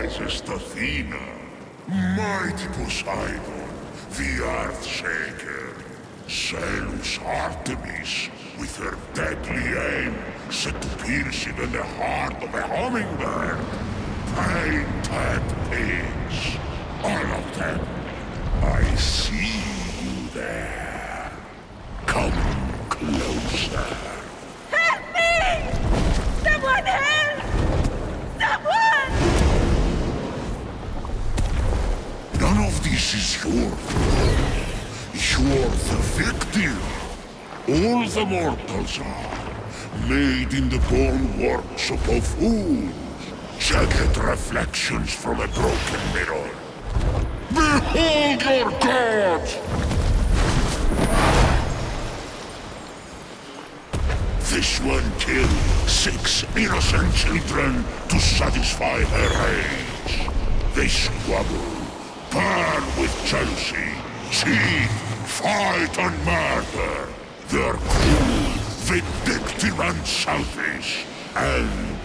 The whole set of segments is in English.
wisest Athena, mighty Poseidon, the Earth-shaker, Zealous Artemis, with her deadly aim set to pierce even the heart of a hummingbird, painted pigs, all of them. I see you there. Come closer. Help me! Someone help! Someone! None of this is your fault. You're the victim. All the mortals are, made in the bone workshop of fools. Jagged reflections from a broken mirror. Behold your god! This one killed 6 innocent children to satisfy her rage. They squabble, burn with jealousy, cheat, fight and murder. They're cruel, vindictive and selfish. And,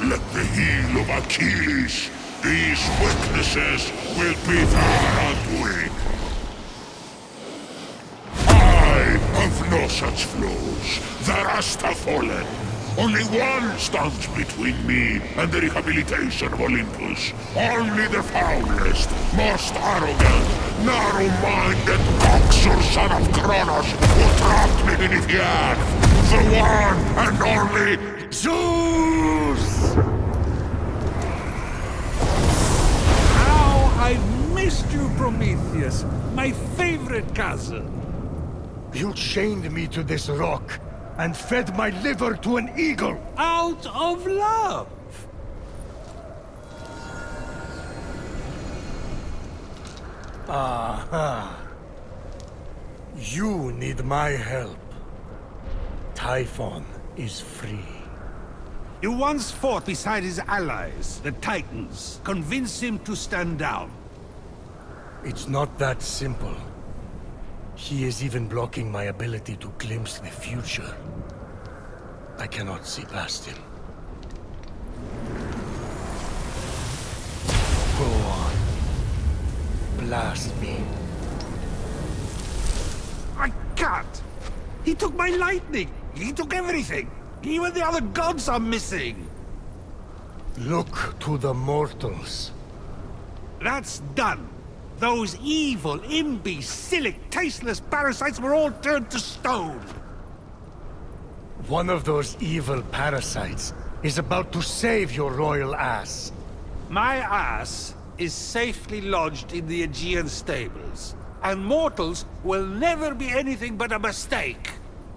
like the heel of Achilles, these weaknesses will be their undoing. I have no such flaws. The rest have fallen. Only one stands between me and the rehabilitation of Olympus. Only the foulest, most arrogant, narrow-minded coxer son of Kronos who trapped me beneath the earth. The one and only Zeus! How I've missed you, Prometheus, my favorite cousin. You chained me to this rock and fed my liver to an eagle! Out of love! Aha. You need my help. Typhon is free. You once fought beside his allies, the Titans. Convince him to stand down. It's not that simple. He is even blocking my ability to glimpse the future. I cannot see past him. Go on. Blast me. I can't! He took my lightning! He took everything! Even the other gods are missing! Look to the mortals. That's done! Those evil, imbecilic, tasteless parasites were all turned to stone! One of those evil parasites is about to save your royal ass. My ass is safely lodged in the Aegean stables, and mortals will never be anything but a mistake.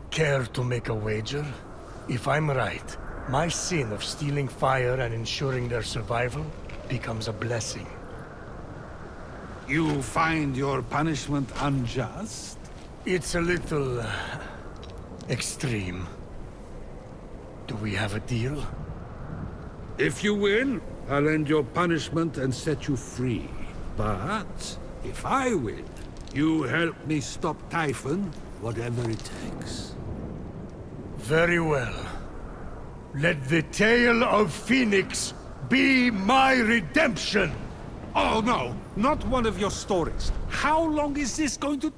Care to make a wager? If I'm right, my sin of stealing fire and ensuring their survival becomes a blessing. You find your punishment unjust? It's a little... extreme. Do we have a deal? If you win, I'll end your punishment and set you free. But, if I win, you help me stop Typhon, whatever it takes. Very well. Let the tale of Phoenix be my redemption! Oh no, not one of your stories. How long is this going to...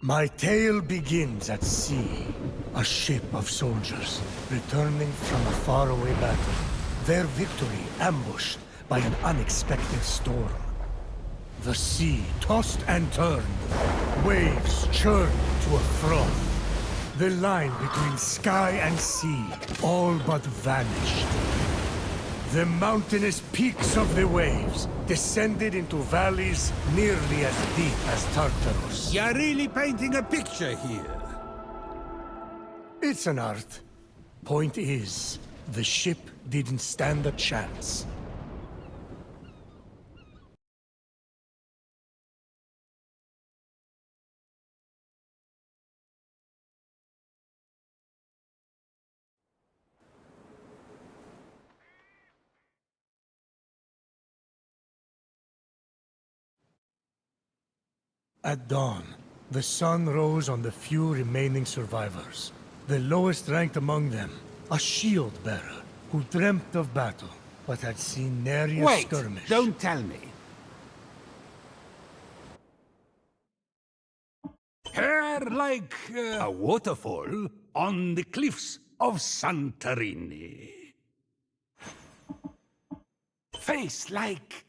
My tale begins at sea. A ship of soldiers, returning from a faraway battle. Their victory ambushed by an unexpected storm. The sea tossed and turned. Waves churned to a froth. The line between sky and sea all but vanished. The mountainous peaks of the waves descended into valleys nearly as deep as Tartarus. You're really painting a picture here. It's an art. Point is, the ship didn't stand a chance. At dawn, the sun rose on the few remaining survivors. The lowest ranked among them, a shield bearer who dreamt of battle, but had seen nary a Wait! skirmish. Don't tell me. Hair like a waterfall on the cliffs of Santorini. Face like...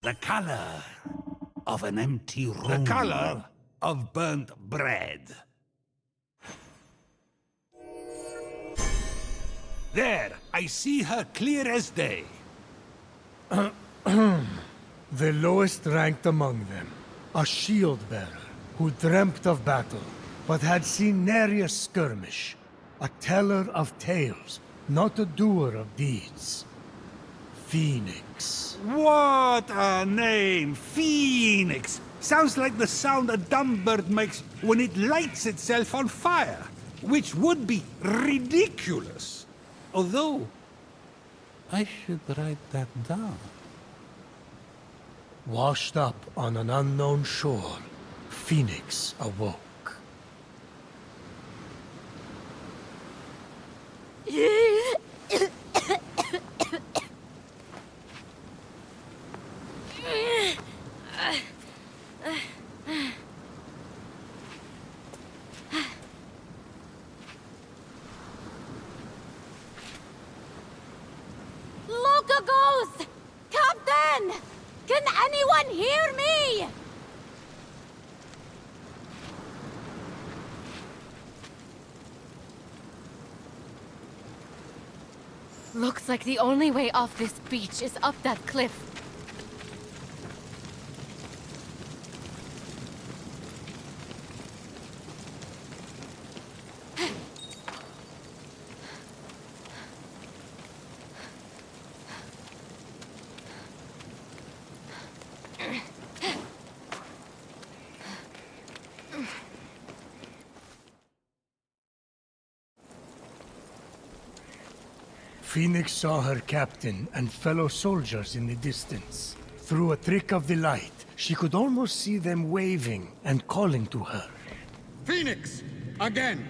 the color of an empty room. The color of burnt bread. There, I see her clear as day. The lowest ranked among them, a shield bearer who dreamt of battle, but had seen nary a skirmish. A teller of tales, not a doer of deeds. Fenyx. What a name! Phoenix! Sounds like the sound a dumb bird makes when it lights itself on fire, which would be ridiculous. Although, I should write that down. Washed up on an unknown shore, Fenyx awoke. Ghost! Captain! Can anyone hear me? Looks like the only way off this beach is up that cliff. Fenyx saw her captain and fellow soldiers in the distance. Through a trick of the light, she could almost see them waving and calling to her. Fenyx! Again!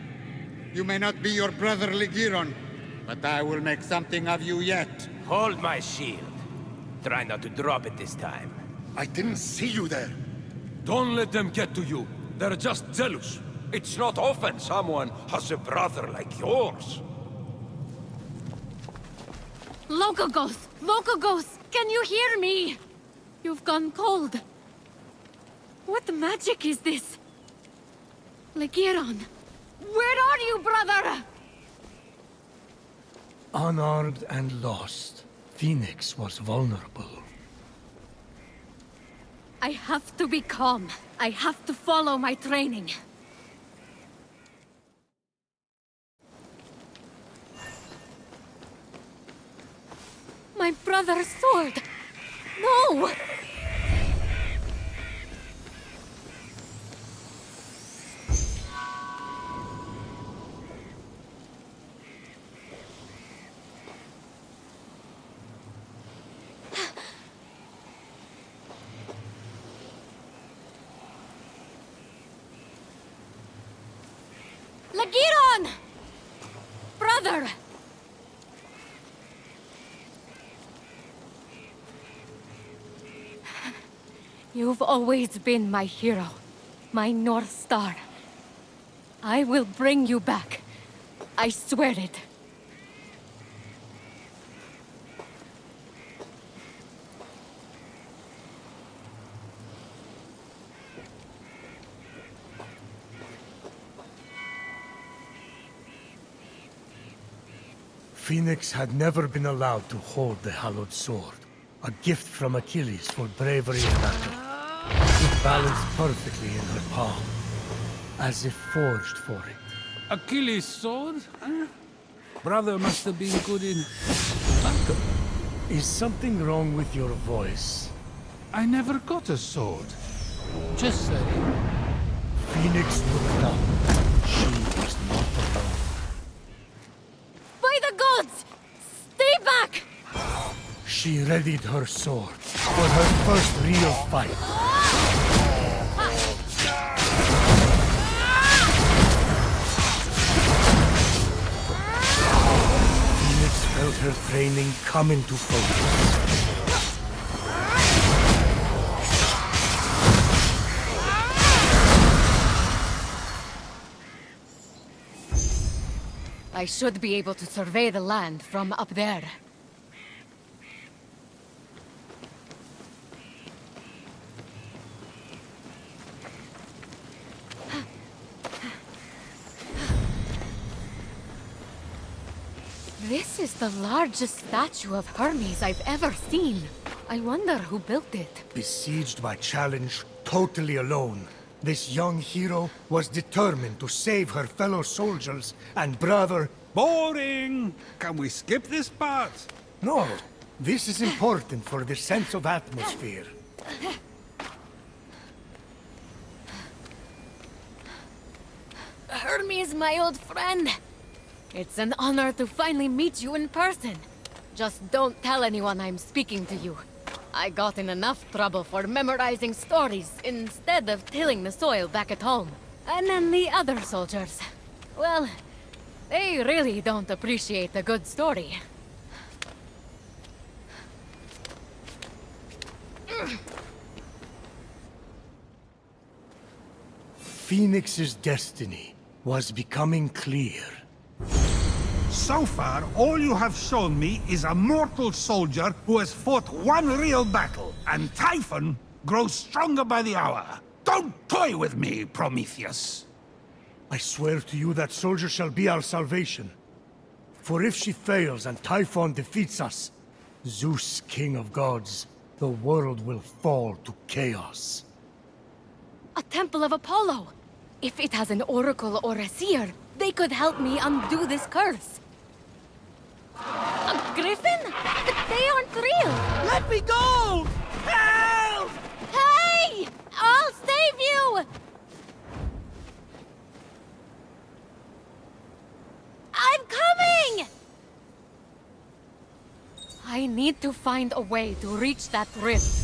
You may not be your brother Ligiron, but I will make something of you yet. Hold my shield. Try not to drop it this time. I didn't see you there. Don't let them get to you. They're just jealous. It's not often someone has a brother like yours. Locogos! Can you hear me? You've gone cold. What magic is this? Ligiron, where are you, brother? Unarmed and lost, Fenyx was vulnerable. I have to be calm. I have to follow my training. My brother's sword! No! Lagiron! Brother! You've always been my hero, my North Star. I will bring you back. I swear it. Fenyx had never been allowed to hold the hallowed sword, a gift from Achilles for bravery in battle. It balanced perfectly in her palm, as if forged for it. Achilles' sword? Huh? Brother must have been good in battle. Is something wrong with your voice? I never got a sword. Just saying. Fenyx looked up. She was not alone. By the gods! Stay back! She readied her sword for her first real fight. Fenyx felt her training come into focus. I should be able to survey the land from up there. This is the largest statue of Hermes I've ever seen. I wonder who built it. Besieged by challenge, totally alone, this young hero was determined to save her fellow soldiers and brother. Boring! Can we skip this part? No, this is important for the sense of atmosphere. Hermes, my old friend. It's an honor to finally meet you in person. Just don't tell anyone I'm speaking to you. I got in enough trouble for memorizing stories instead of tilling the soil back at home. And then the other soldiers. Well, they really don't appreciate a good story. Fenyx's destiny was becoming clear. So far, all you have shown me is a mortal soldier who has fought one real battle, and Typhon grows stronger by the hour. Don't toy with me, Prometheus. I swear to you that soldier shall be our salvation. For if she fails and Typhon defeats us, Zeus, king of gods, the world will fall to chaos. A temple of Apollo! If it has an oracle or a seer, they could help me undo this curse. A griffin? But they aren't real! Let me go! Help! Hey! I'll save you! I'm coming! I need to find a way to reach that rift.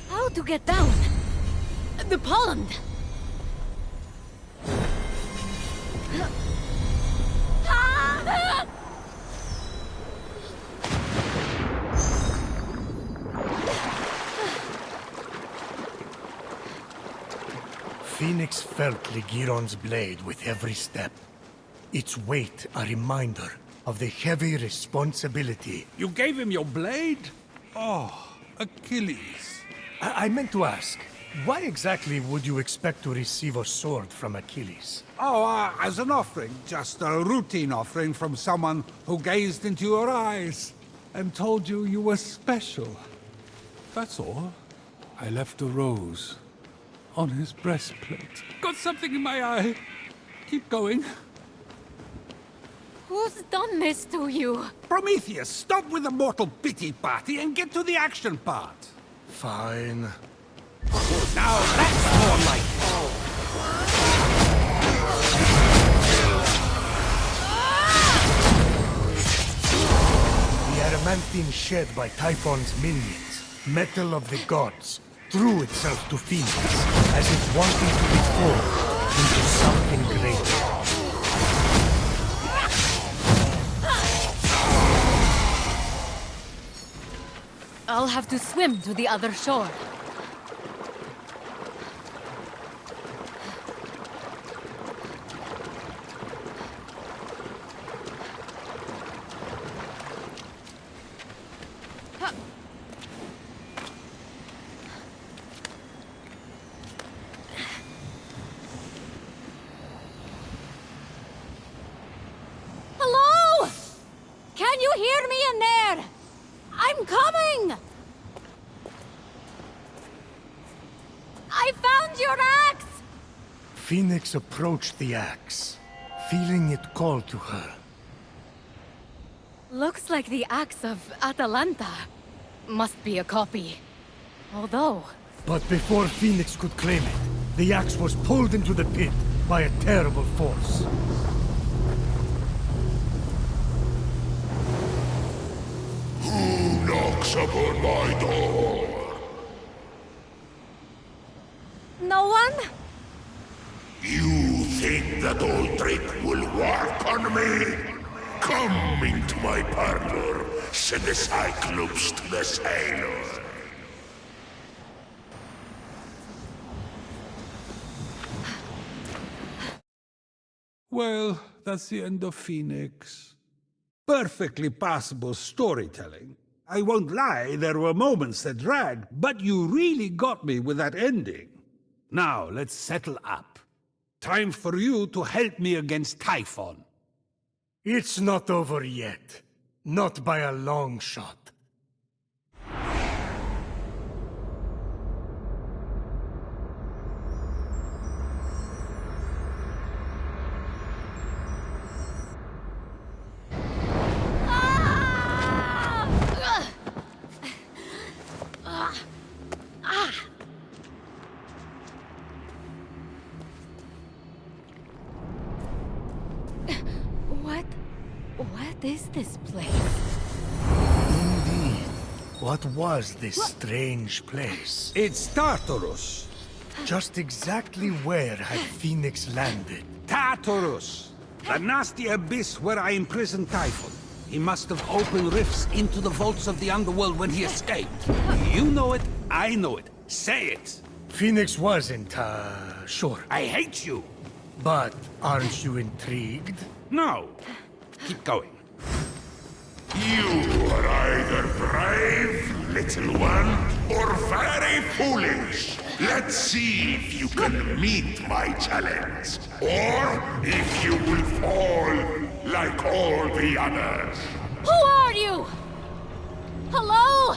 How to get down? The pond! Ah! Fenyx felt Ligiron's blade with every step. Its weight a reminder of the heavy responsibility. You gave him your blade? Oh, Achilles. I meant to ask, why exactly would you expect to receive a sword from Achilles? Oh, as an offering. Just a routine offering from someone who gazed into your eyes and told you you were special. That's all. I left a rose on his breastplate. Got something in my eye. Keep going. Who's done this to you? Prometheus, stop with the mortal pity party and get to the action part. Fine. Now that's more like it. The adamantine shed by Typhon's minions, metal of the gods, threw itself to Fenyx as if wanting to be formed into something greater. I'll have to swim to the other shore. Hello? Can you hear me in there? I'm coming! I found your axe! Fenyx approached the axe, feeling it call to her. Looks like the axe of Atalanta. Must be a copy. Although... But before Phoenix could claim it, the axe was pulled into the pit by a terrible force. Who knocks upon my door? No one? You think that old trick will work on me? Come into my parlor, said the Cyclops to the sailor. Well, that's the end of Phoenix. Perfectly passable storytelling. I won't lie, there were moments that dragged, but you really got me with that ending. Now, let's settle up. Time for you to help me against Typhon. It's not over yet. Not by a long shot. What is this place? Indeed. What was this strange place? It's Tartarus. Just exactly where had Phoenix landed? Tartarus! The nasty abyss where I imprisoned Typhon. He must have opened rifts into the vaults of the underworld when he escaped. You know it, I know it. Say it! Phoenix wasn't, sure. I hate you! But aren't you intrigued? No! Keep going. You are either brave, little one, or very foolish. Let's see if you can meet my challenge, or if you will fall like all the others. Who are you? Hello?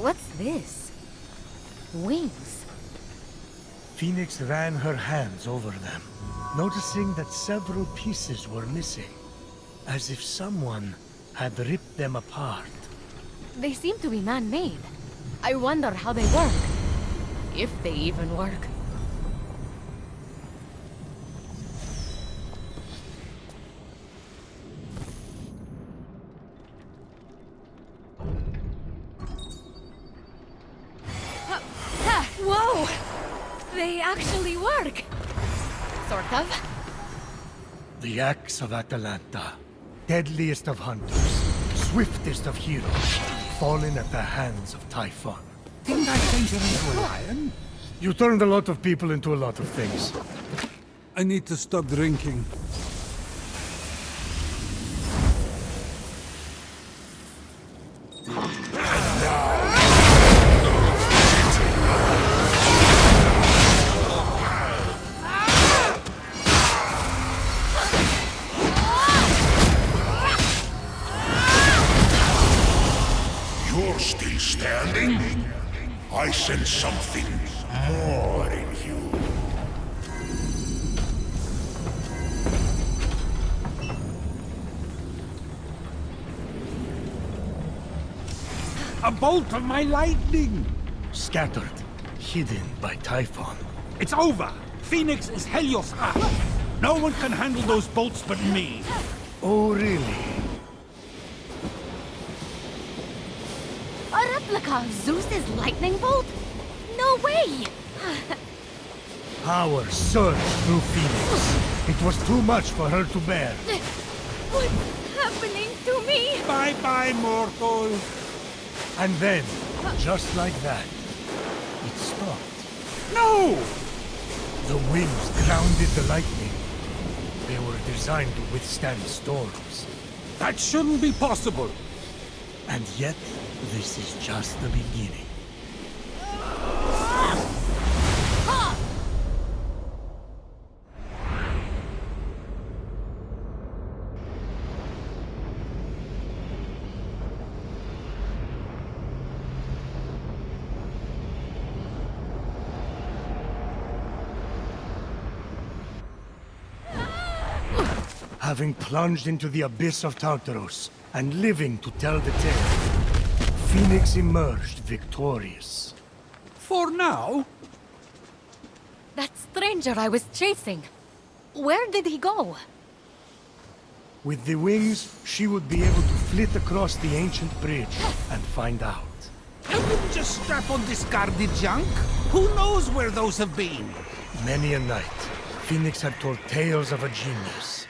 What's this? Wings. Phoenix ran her hands over them, noticing that several pieces were missing, as if someone had ripped them apart. They seem to be man-made. I wonder how they work. If they even work. Whoa! They actually work! Sort of. The axe of Atalanta, deadliest of hunters, swiftest of heroes, fallen at the hands of Typhon. Didn't I change him into a lion? You turned a lot of people into a lot of things. I need to stop drinking. You're still standing? I sense something more in you. A bolt of my lightning! Scattered, hidden by Typhon. It's over! Phoenix is Helios up! No one can handle those bolts but me! Oh, really? A replica of Zeus's lightning bolt? No way! Power surged through Phoenix. It was too much for her to bear. What's happening to me? Bye-bye, mortal. And then, just like that, it stopped. No! The winds grounded the lightning. They were designed to withstand storms. That shouldn't be possible. And yet, this is just the beginning. Having plunged into the abyss of Tartaros, and living to tell the tale, Phoenix emerged victorious. For now? That stranger I was chasing. Where did he go? With the wings, she would be able to flit across the ancient bridge and find out. I wouldn't just strap on discarded junk. Who knows where those have been? Many a night, Phoenix had told tales of a genius.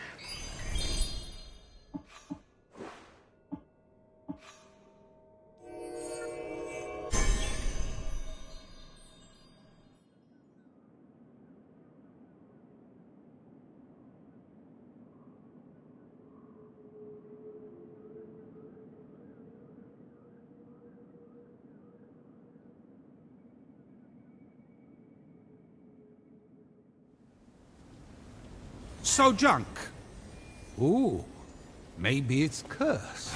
So junk. Ooh, maybe it's cursed.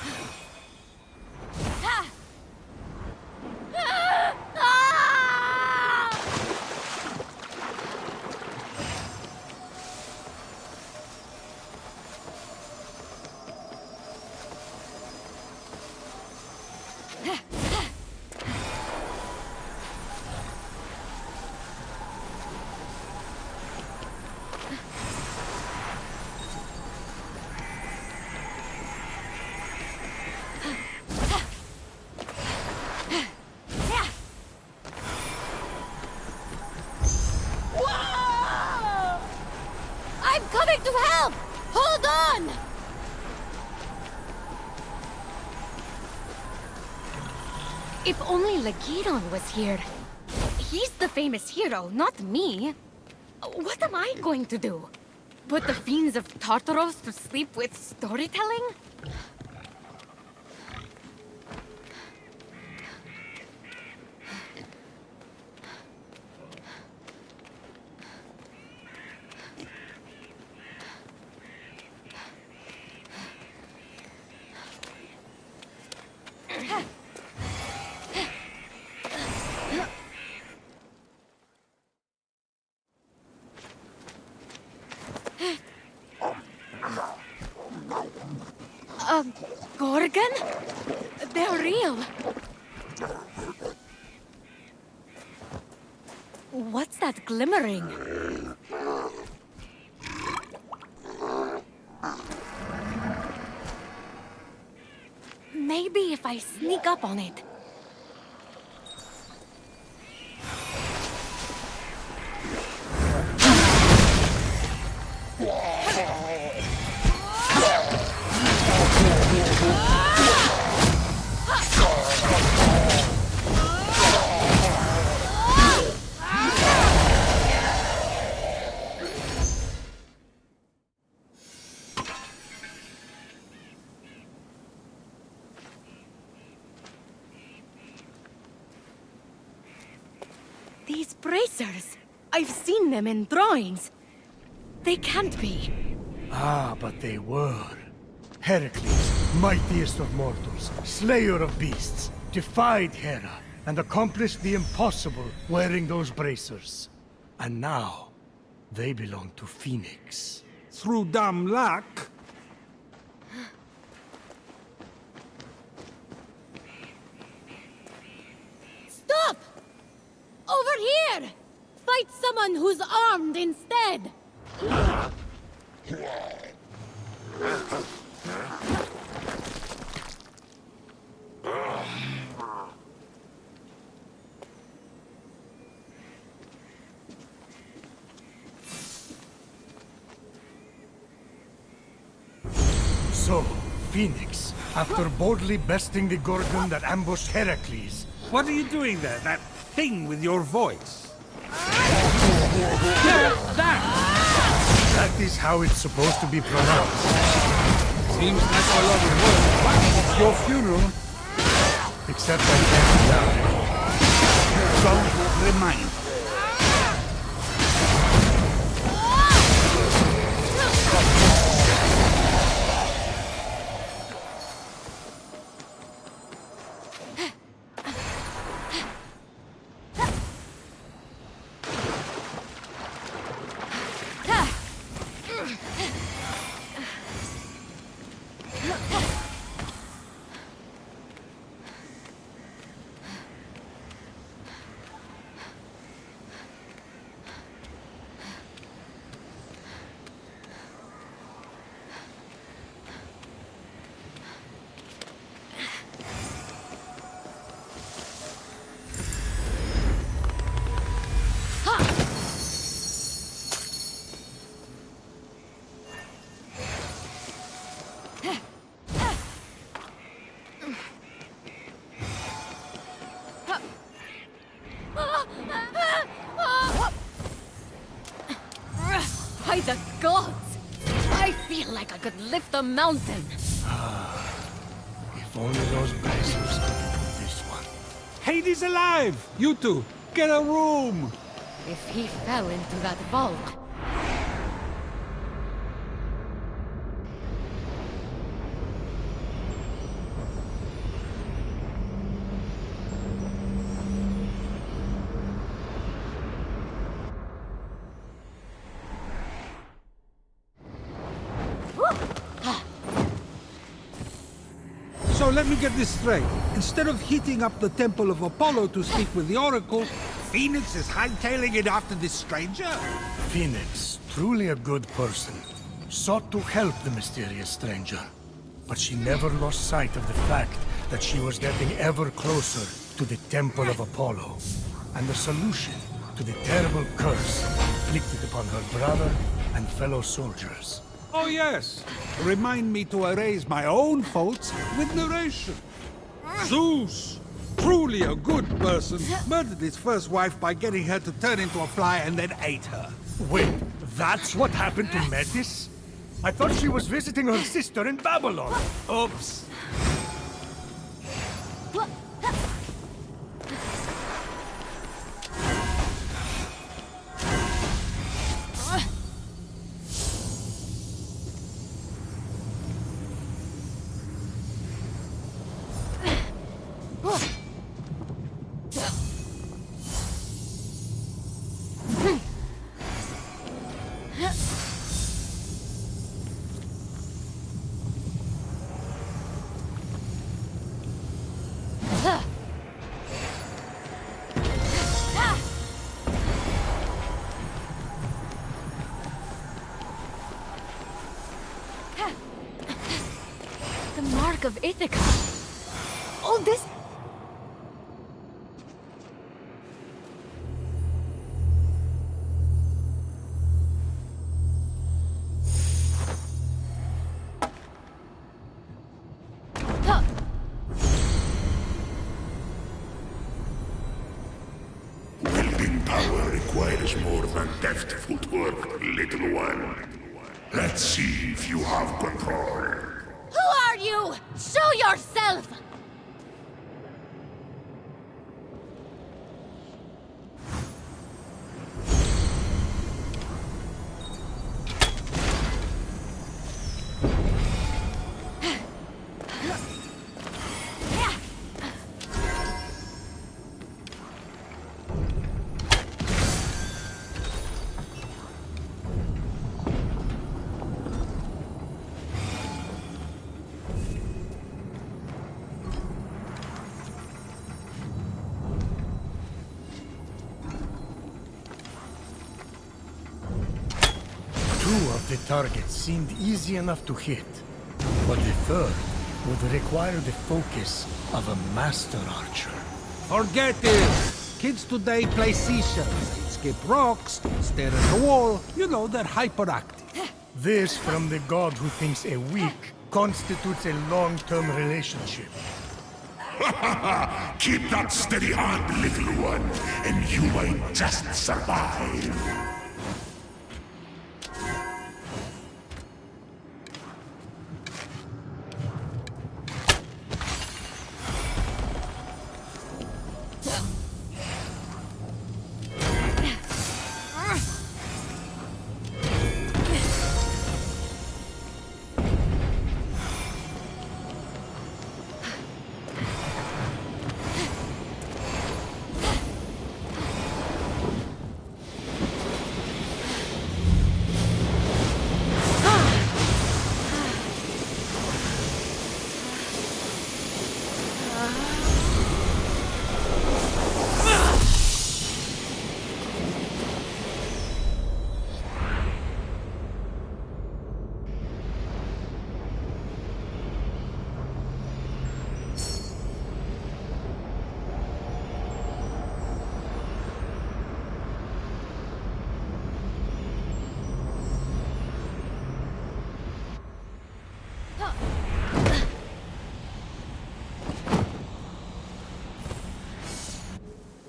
I'm coming to help! Hold on! If only Lagiron was here. He's the famous hero, not me. What am I going to do? Put the fiends of Tartaros to sleep with storytelling? Gorgon? They're real. What's that glimmering? Maybe if I sneak up on it. These bracers! I've seen them in drawings. They can't be. Ah, but they were. Heracles, mightiest of mortals, slayer of beasts, defied Hera and accomplished the impossible wearing those bracers. And now, they belong to Phoenix. Through dumb luck? Stop! Over here! Fight someone who's armed instead! So, Phoenix, after boldly besting the Gorgon that ambushed Heracles, What are you doing there? That thing with your voice? Yeah, that is how it's supposed to be pronounced. seems like a lot of work. What? It's your funeral. Except I can't die. Don't remind. By the gods! I feel like I could lift a mountain. If only those bracers could do this one. Hades alive! You two, get a room! If he fell into that vault... So let me get this straight. Instead of heating up the Temple of Apollo to speak with the Oracle, Phoenix is hightailing it after this stranger? Phoenix, truly a good person, sought to help the mysterious stranger. But she never lost sight of the fact that she was getting ever closer to the Temple of Apollo, and the solution to the terrible curse inflicted upon her brother and fellow soldiers. Oh yes. Remind me to erase my own faults with narration. Zeus, truly a good person, murdered his first wife by getting her to turn into a fly and then ate her. Wait, that's what happened to Metis? I thought she was visiting her sister in Babylon. Oops. The mark of Ithaca. Oh, this... Wielding power requires more than deft footwork, little one. Let's see if you have control. Who are you? Show yourself! Two of the targets seemed easy enough to hit, but the third would require the focus of a master archer. Forget it! Kids today play seashells. They skip rocks, stare at the wall. You know, they're hyperactive. This from the god who thinks a week constitutes a long-term relationship. Keep that steady hand, little one, and you might just survive.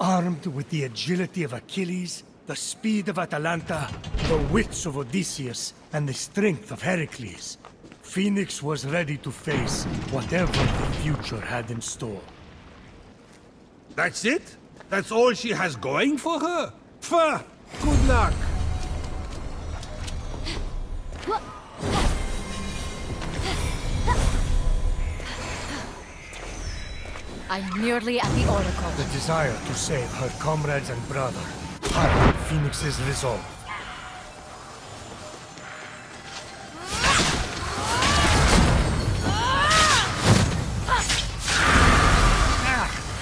Armed with the agility of Achilles, the speed of Atalanta, the wits of Odysseus, and the strength of Heracles, Phoenix was ready to face whatever the future had in store. That's it? That's all she has going for her? Pfft! Good luck! I'm nearly at the Oracle. The desire to save her comrades and brother hardened Phoenix's resolve.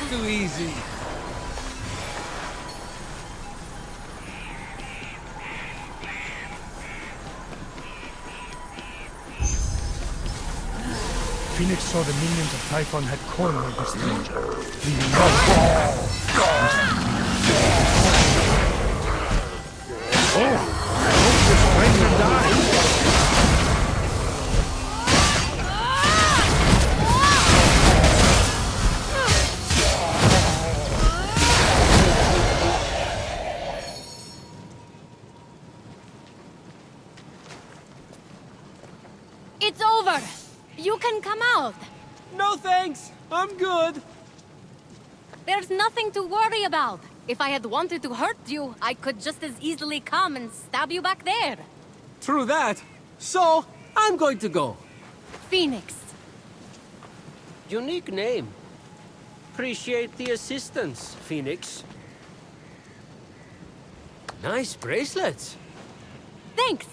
Too easy. Phoenix saw the minions of Typhon had cornered the stranger, leaving no It's over! You can come out! No thanks! I'm good! There's nothing to worry about. If I had wanted to hurt you, I could just as easily come and stab you back there. True that. So, I'm going to go. Phoenix. Unique name. Appreciate the assistance, Phoenix. Nice bracelets. Thanks!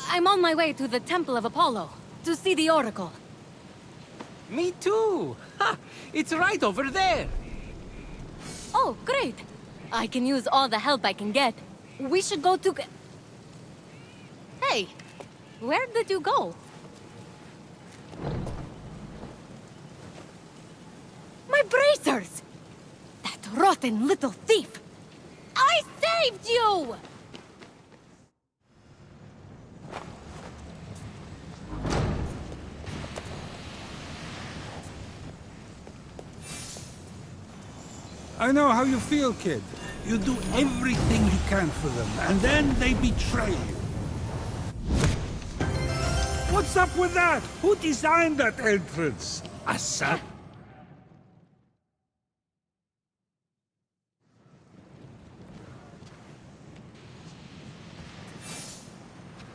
I'm on my way to the Temple of Apollo, to see the Oracle. Me too! Ha! It's right over there! Oh, great! I can use all the help I can get. We should go to... Hey! Where did you go? My bracers! That rotten little thief! I saved you! I know how you feel, kid. You do everything you can for them, and then they betray you. What's up with that? Who designed that entrance? Assad?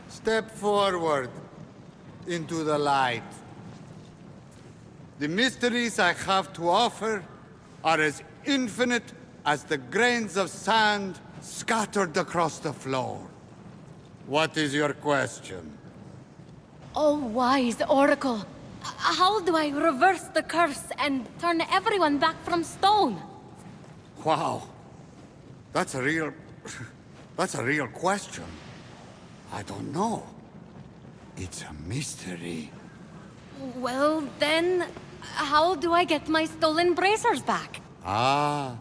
Step forward into the light. The mysteries I have to offer are as infinite as the grains of sand scattered across the floor. What is your question? Oh, wise Oracle. How do I reverse the curse and turn everyone back from stone? Wow. That's a real question. I don't know. It's a mystery. Well, then, how do I get my stolen bracers back? Ah.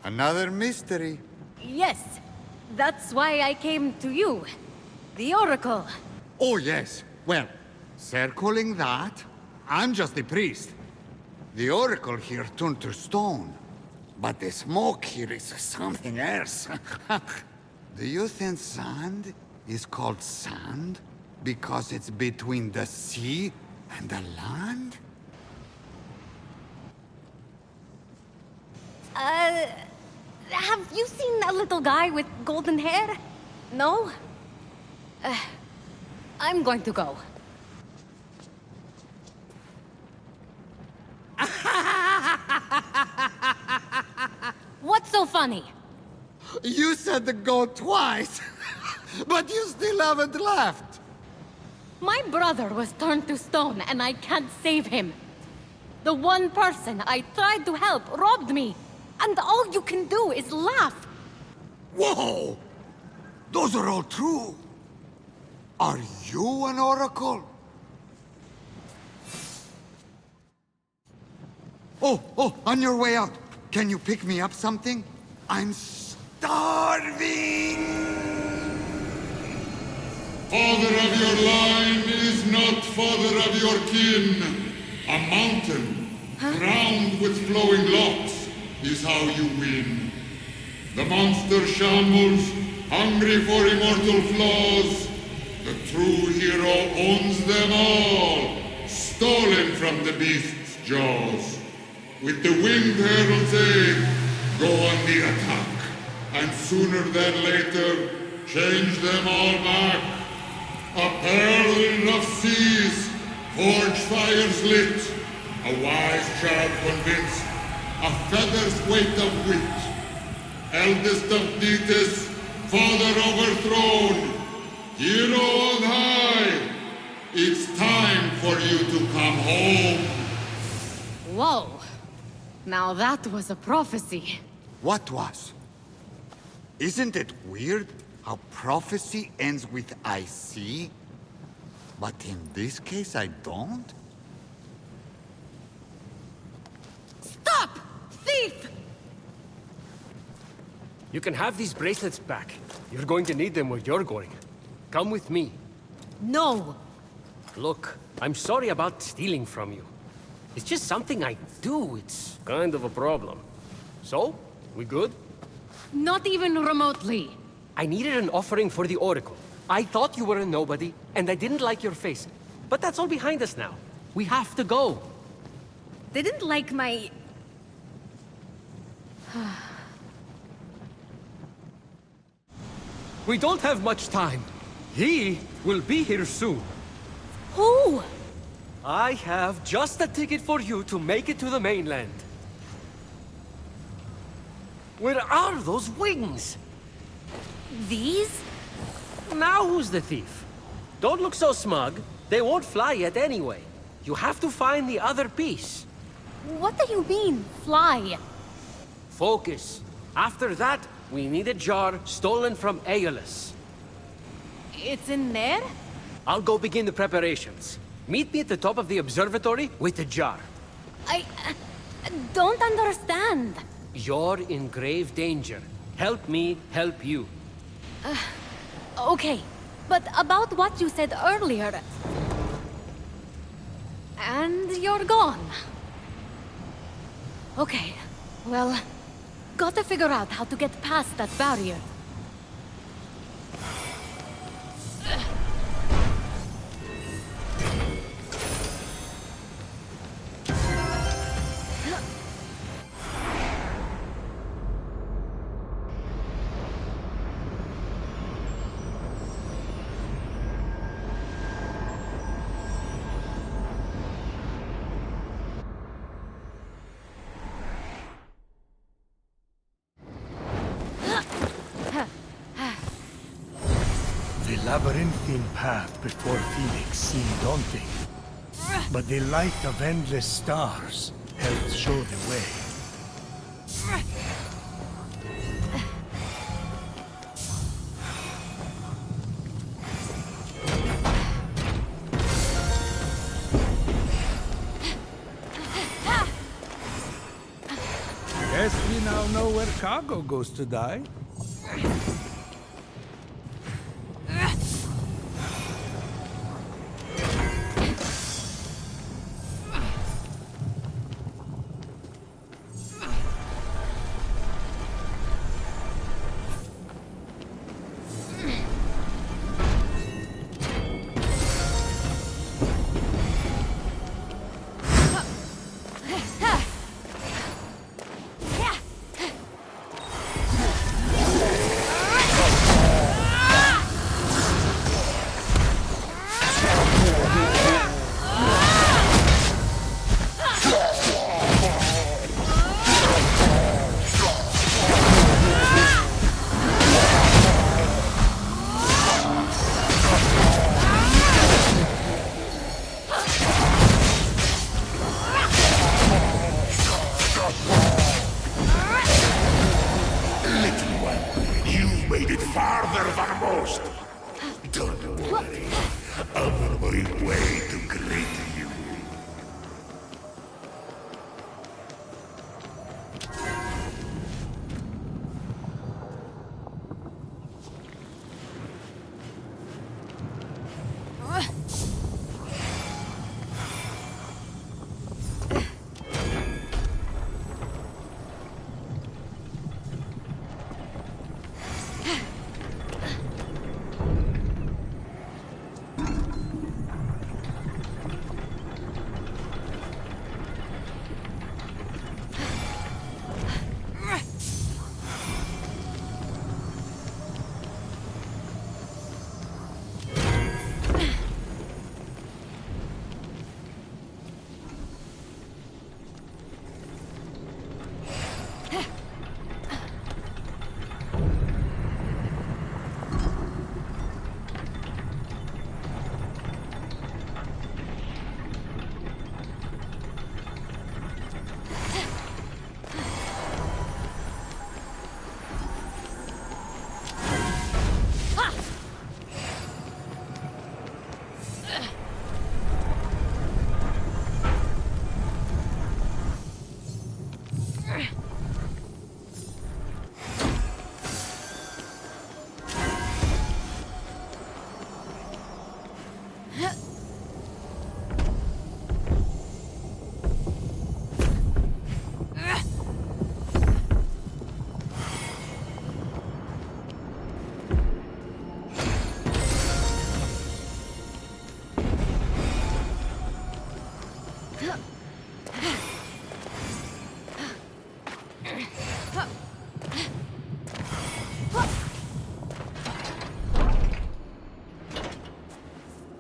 Another mystery. Yes, that's why I came to you. The Oracle. Oh, yes. Well, circling that, I'm just the priest. The Oracle here turned to stone. But the smoke here is something else. Do you think sand is called sand because it's between the sea and the land? Have you seen a little guy with golden hair? No? I'm going to go. What's so funny? You said the go twice, but you still haven't left. My brother was turned to stone and I can't save him. The one person I tried to help robbed me. And all you can do is laugh. Whoa! Those are all true. Are you an oracle? Oh, on your way out. Can you pick me up something? I'm starving! Father of your line is not father of your kin. A mountain, crowned with flowing locks, is how you win. The monster shambles, hungry for immortal flaws. The true hero owns them all, stolen from the beast's jaws. With the winged herald's aid, go on the attack, and sooner than later, change them all back. A pearl in rough seas, forge fires lit, a wise child convinced, a feather's weight of wit. Eldest of Thetis, father overthrown, hero on high, it's time for you to come home. Whoa. Now that was a prophecy. What was? Isn't it weird how prophecy ends with I see? But in this case, I don't? Stop! Thief! You can have these bracelets back. You're going to need them where you're going. Come with me. No. Look, I'm sorry about stealing from you. It's just something I do. It's kind of a problem. So, we good? Not even remotely. I needed an offering for the Oracle. I thought you were a nobody, and I didn't like your face. But that's all behind us now. We have to go. Didn't like my... We don't have much time. He will be here soon. Who? I have just a ticket for you to make it to the mainland. Where are those wings? These? Now who's the thief? Don't look so smug. They won't fly yet anyway. You have to find the other piece. What do you mean, fly? Focus. After that, we need a jar stolen from Aeolus. It's in there? I'll go begin the preparations. Meet me at the top of the observatory with the jar. I don't understand. You're in grave danger. Help me help you. Okay, but about what you said earlier... And you're gone. Okay, well... Gotta figure out how to get past that barrier. The labyrinthine path before Phoenix seemed daunting, but the light of endless stars helped show the way. Guess we now know where cargo goes to die.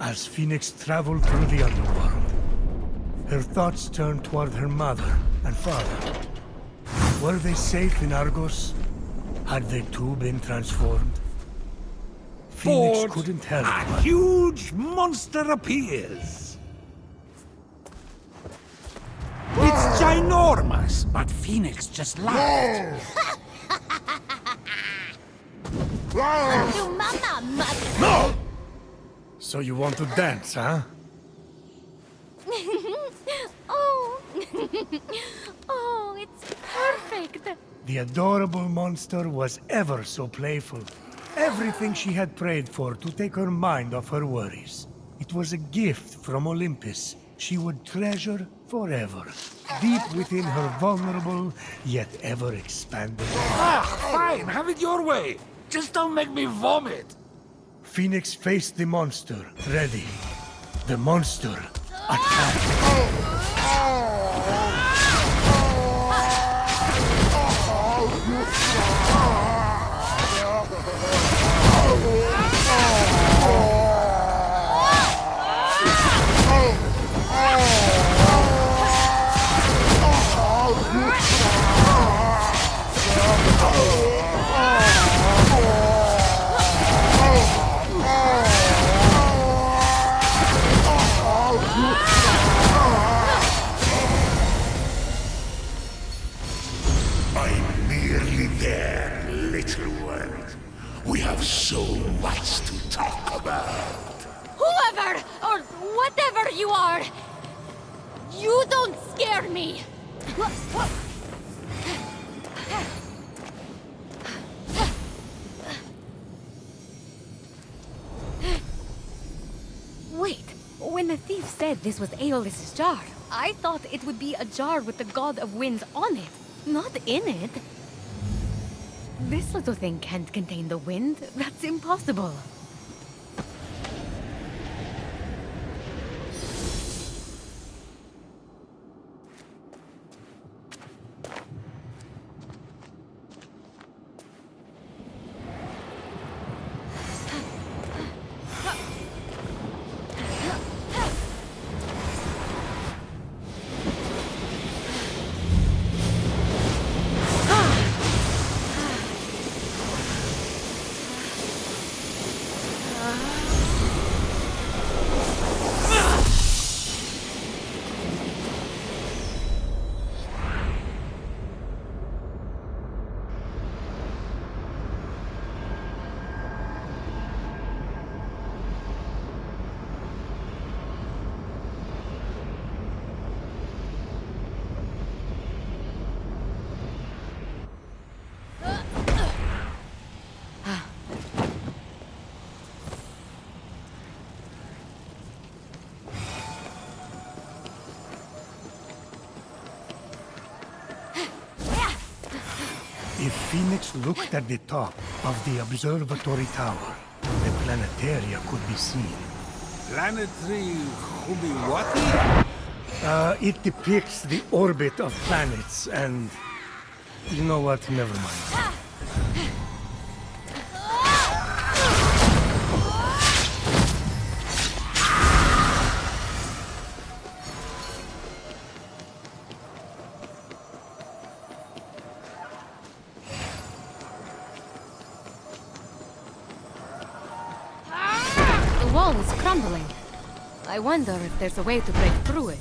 As Phoenix traveled through the underworld, her thoughts turned toward her mother and father. Were they safe in Argos? Had they too been transformed? Phoenix Ford, couldn't help a but... huge monster appears. It's ginormous, but Phoenix just laughed. To mama, mother! No! So you want to dance, huh? Oh! Oh, it's perfect! The adorable monster was ever so playful. Everything she had prayed for to take her mind off her worries. It was a gift from Olympus she would treasure forever, deep within her vulnerable, yet ever-expanding heart. Fine, have it your way. Just don't make me vomit. Phoenix faced the monster, ready. The monster attacked. I'm nearly there, little one. We have so much to talk about. Whoever or whatever you are, you don't scare me! Wait, when the thief said this was Aeolus's jar, I thought it would be a jar with the god of winds on it, not in it. This little thing can't contain the wind. That's impossible. If Phoenix looked at the top of the observatory tower, the planetaria could be seen. Planetary Hubiwati? It depicts the orbit of planets and... You know what? Never mind. The wall is crumbling. I wonder if there's a way to break through it.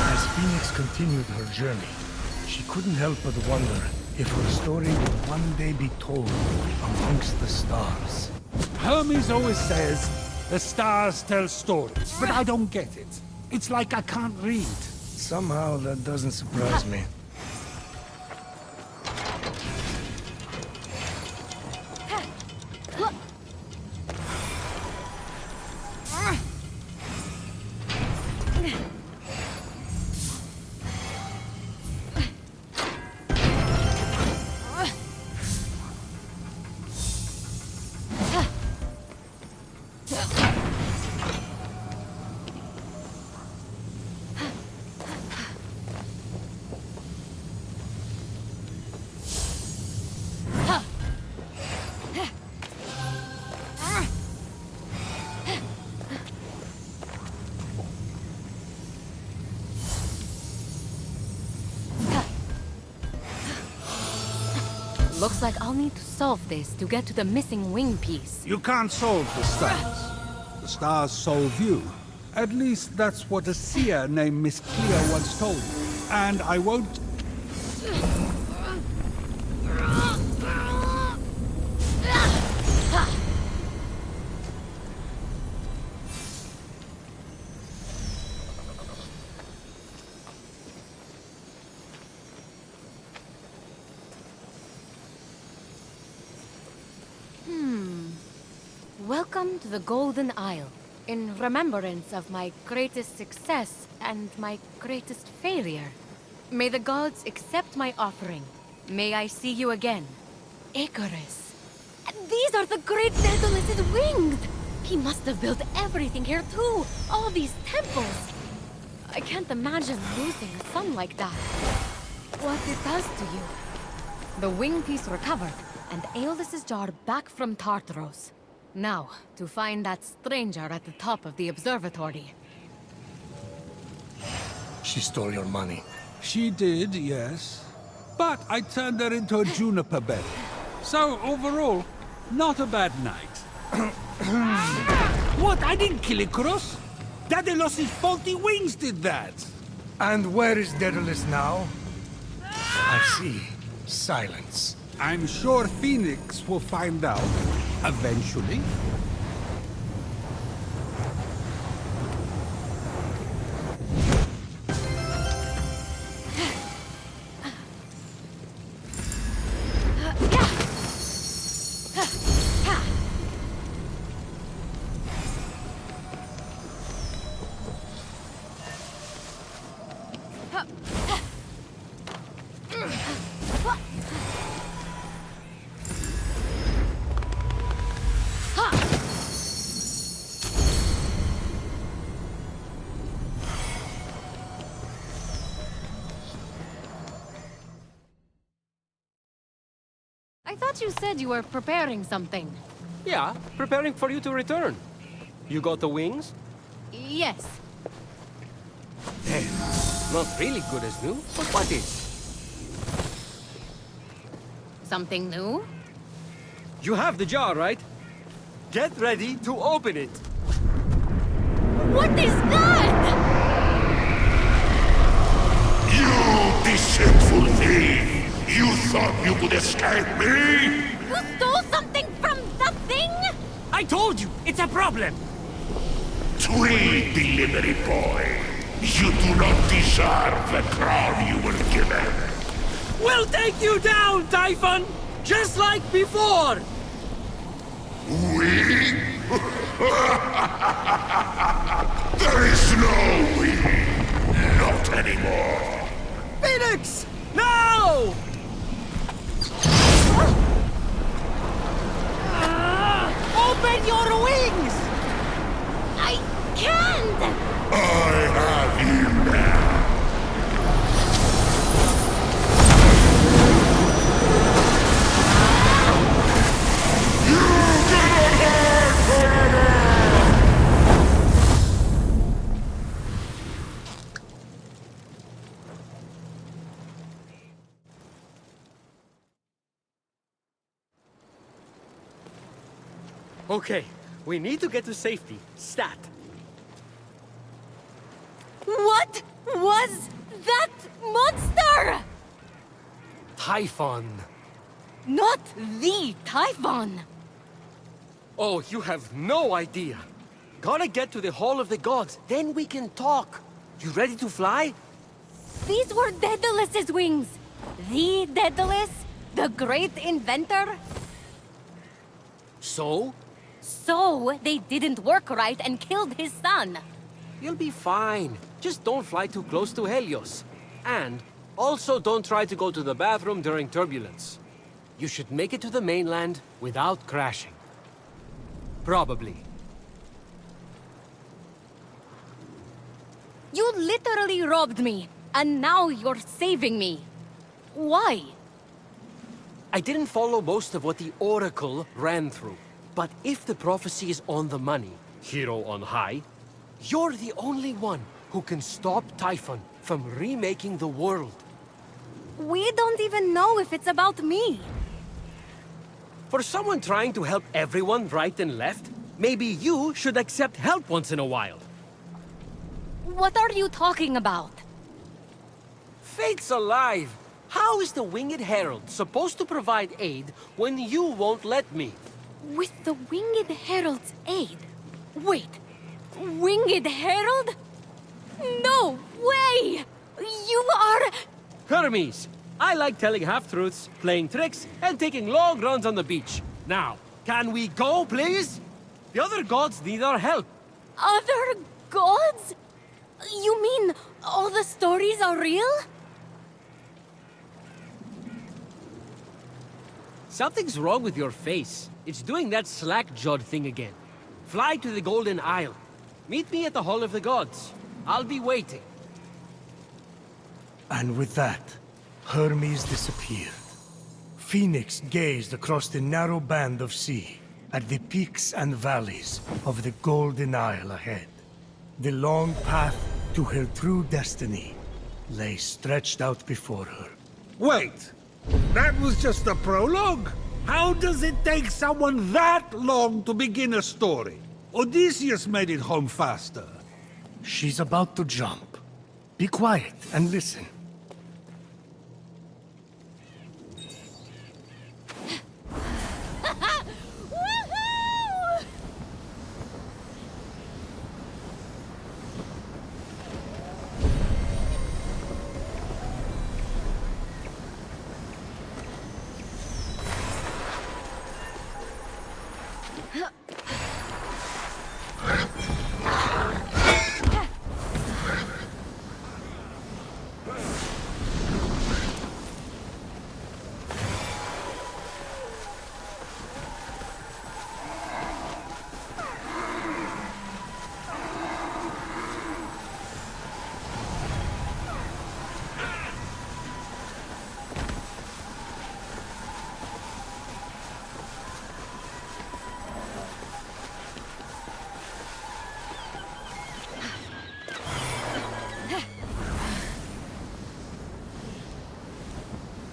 As Phoenix continued her journey, She couldn't help but wonder if her story would one day be told amongst the stars. Hermes always says, the stars tell stories, but I don't get it. It's like I can't read. Somehow that doesn't surprise me. Looks like I'll need to solve this to get to the missing wing piece. You can't solve the stars. The stars solve you. At least that's what a seer named Miss Cleo once told me. And I won't... Welcome to the Golden Isle. In remembrance of my greatest success and my greatest failure. May the gods accept my offering. May I see you again. Icarus. These are the great Daedalus's wings! He must have built everything here too! All these temples! I can't imagine losing a son like that. What it does to you. The wing piece recovered, and Aeolus's jar back from Tartaros. Now, to find that stranger at the top of the observatory. She stole your money. She did, yes. But I turned her into a juniper berry. So, overall, not a bad night. What? I didn't kill Icarus! Daedalus' faulty wings did that! And where is Daedalus now? I see. Silence. I'm sure Phoenix will find out, eventually. I thought you said you were preparing something. Yeah, preparing for you to return. You got the wings? Yes. Not really good as new, but what is? Something new? You have the jar, right? Get ready to open it. What is that? You deceitful thief! You thought you could escape me? You stole something from the thing? I told you, it's a problem. Tweet, delivery boy. You do not deserve the crown you were given. We'll take you down, Typhon! Just like before! We? There is no we. Not anymore. Phoenix! No! Open your wings! I can't! I have you now. Okay, we need to get to safety. Stat. What was that monster? Typhon. Not the Typhon! Oh, you have no idea. Gotta get to the Hall of the Gods, then we can talk. You ready to fly? These were Daedalus's wings! The Daedalus? The great inventor? So? So, they didn't work right and killed his son. You'll be fine. Just don't fly too close to Helios. And also don't try to go to the bathroom during turbulence. You should make it to the mainland without crashing. Probably. You literally robbed me, and now you're saving me. Why? I didn't follow most of what the Oracle ran through. But if the prophecy is on the money, hero on high, you're the only one who can stop Typhon from remaking the world. We don't even know if it's about me. For someone trying to help everyone right and left, maybe you should accept help once in a while. What are you talking about? Fate's alive! How is the Winged Herald supposed to provide aid when you won't let me? With the Winged Herald's aid? Wait, Winged Herald? No way! You are... Hermes, I like telling half-truths, playing tricks, and taking long runs on the beach. Now, can we go, please? The other gods need our help. Other gods? You mean all the stories are real? Something's wrong with your face. It's doing that slack-jawed thing again. Fly to the Golden Isle. Meet me at the Hall of the Gods. I'll be waiting. And with that, Hermes disappeared. Phoenix gazed across the narrow band of sea, at the peaks and valleys of the Golden Isle ahead. The long path to her true destiny lay stretched out before her. Wait! That was just a prologue? How does it take someone that long to begin a story? Odysseus made it home faster. She's about to jump. Be quiet and listen. Woohoo!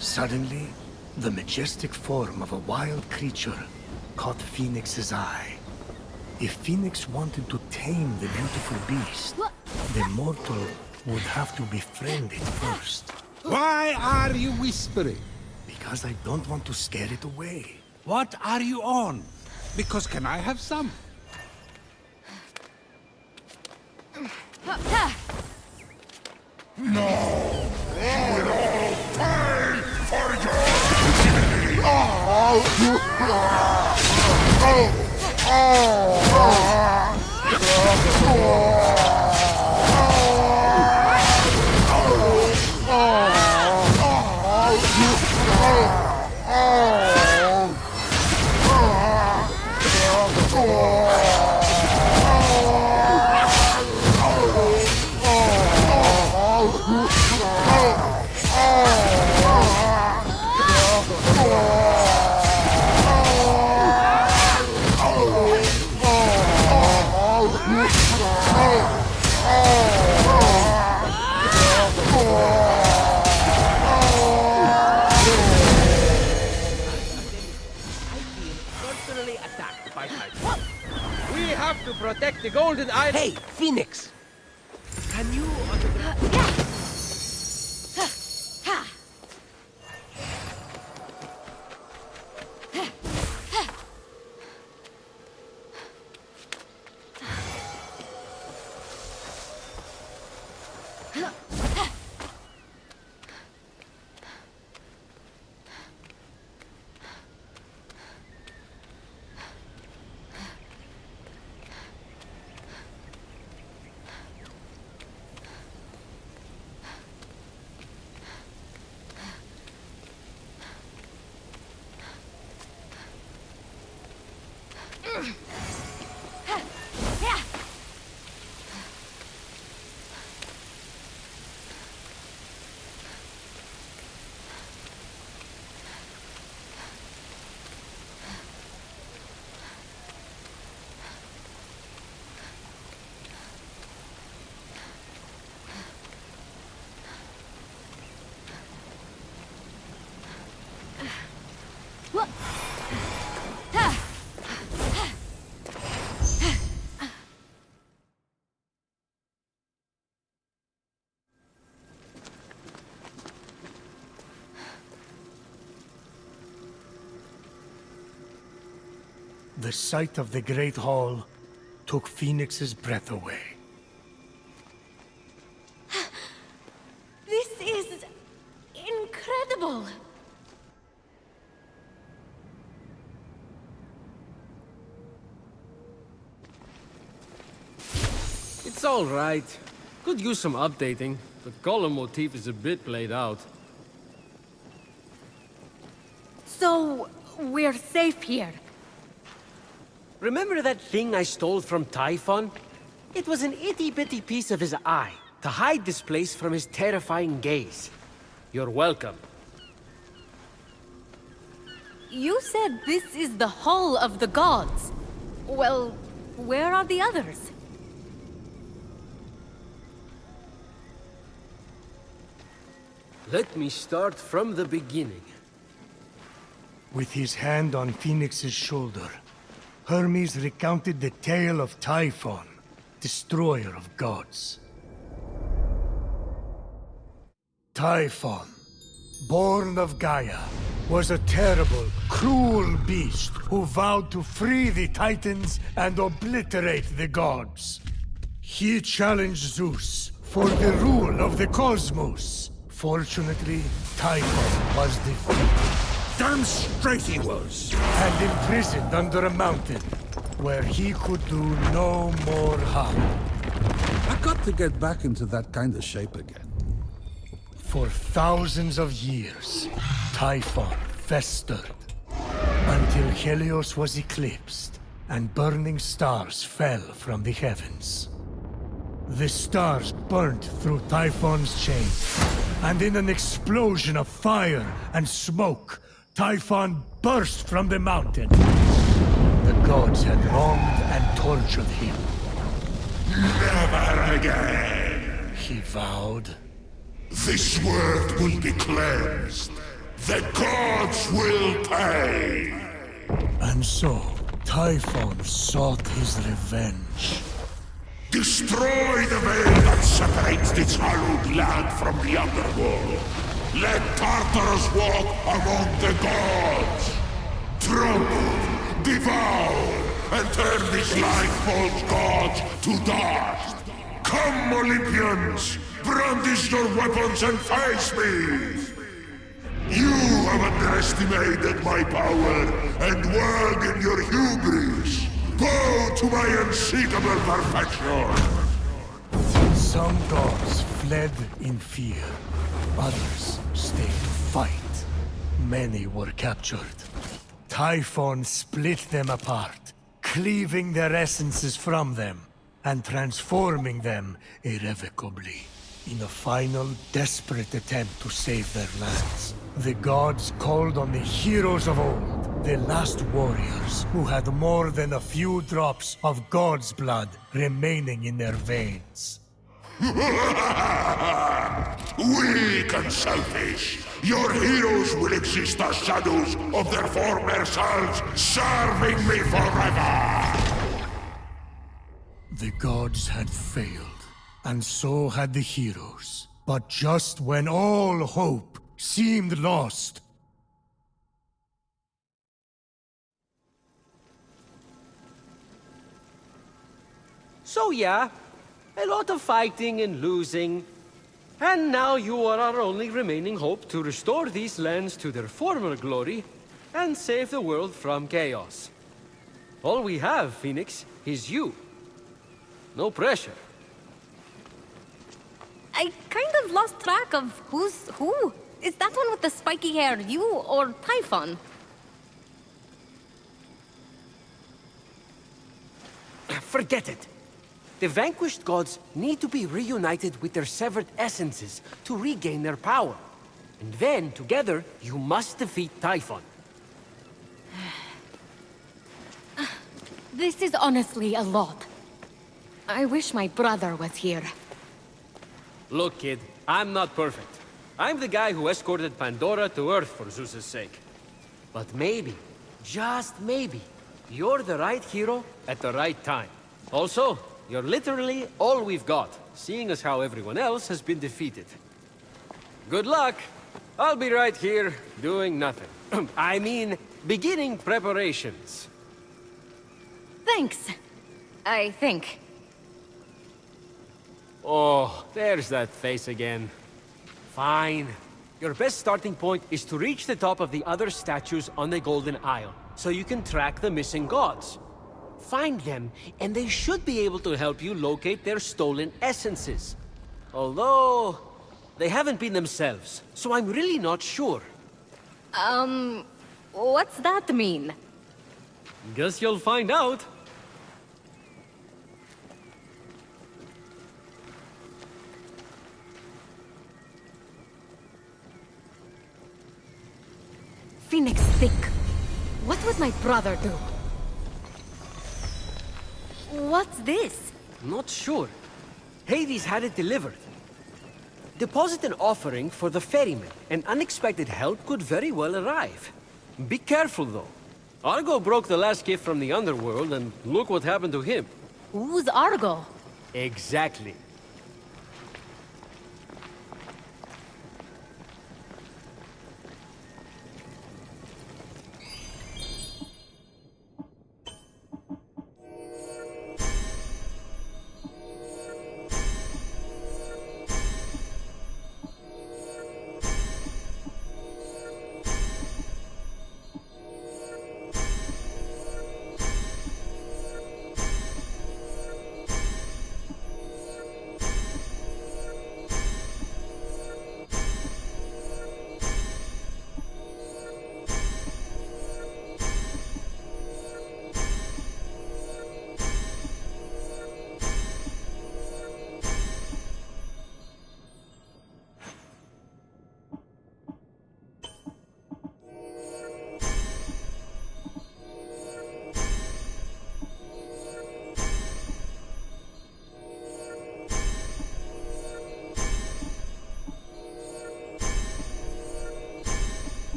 Suddenly, the majestic form of a wild creature caught Phoenix's eye. If Phoenix wanted to tame the beautiful beast, the mortal would have to befriend it first. Why are you whispering? Because I don't want to scare it away. What are you on? Because can I have some? Personally attacked by Typhon. We have to protect the Golden Isle. Hey, Phoenix! Can you... The sight of the Great Hall took Phoenix's breath away. This is incredible! It's all right. Could use some updating. The column motif is a bit played out. So, we're safe here. Remember that thing I stole from Typhon? It was an itty-bitty piece of his eye, to hide this place from his terrifying gaze. You're welcome. You said this is the Hall of the Gods. Well, where are the others? Let me start from the beginning. With his hand on Phoenix's shoulder, Hermes recounted the tale of Typhon, destroyer of gods. Typhon, born of Gaia, was a terrible, cruel beast who vowed to free the Titans and obliterate the gods. He challenged Zeus for the rule of the cosmos. Fortunately, Typhon was defeated. Damn straight he was! And imprisoned under a mountain, where he could do no more harm. I got to get back into that kind of shape again. For thousands of years, Typhon festered, until Helios was eclipsed, and burning stars fell from the heavens. The stars burnt through Typhon's chain, and in an explosion of fire and smoke, Typhon burst from the mountain. The gods had wronged and tortured him. Never again! He vowed. This world will be cleansed. The gods will pay! And so, Typhon sought his revenge. Destroy the veil that separates this hallowed land from the underworld. Let Tartarus walk among the gods. Trample, devour, and turn these life-false gods to dust. Come, Olympians! Brandish your weapons and face me! You have underestimated my power and whirled in your hubris. Bow to my unseekable perfection! Some gods fled in fear. Others stayed to fight. Many were captured. Typhon split them apart, cleaving their essences from them, and transforming them irrevocably. In a final, desperate attempt to save their lands, the gods called on the heroes of old, the last warriors who had more than a few drops of God's blood remaining in their veins. Weak and selfish, your heroes will exist as shadows of their former selves, serving me forever! The gods had failed, and so had the heroes. But just when all hope seemed lost, So yeah, a lot of fighting and losing. And now you are our only remaining hope to restore these lands to their former glory and save the world from chaos. All we have, Phoenix, is you. No pressure. I kind of lost track of who's who. Is that one with the spiky hair you or Typhon? Forget it. The vanquished gods need to be reunited with their severed essences to regain their power. And then, together, you must defeat Typhon. This is honestly a lot. I wish my brother was here. Look, kid, I'm not perfect. I'm the guy who escorted Pandora to Earth for Zeus's sake. But maybe, just maybe, you're the right hero at the right time. Also, you're literally all we've got, seeing as how everyone else has been defeated. Good luck! I'll be right here, doing nothing. I mean, beginning preparations. Thanks. I think. Oh, there's that face again. Fine. Your best starting point is to reach the top of the other statues on the Golden Isle, so you can track the missing gods. Find them, and they should be able to help you locate their stolen essences. Although, they haven't been themselves, so I'm really not sure. What's that mean? Guess you'll find out. Phoenix Stick. What would my brother do? What's this? Not sure. Hades had it delivered. Deposit an offering for the ferryman, and unexpected help could very well arrive. Be careful, though. Argo broke the last gift from the underworld, and look what happened to him. Who's Argo? Exactly.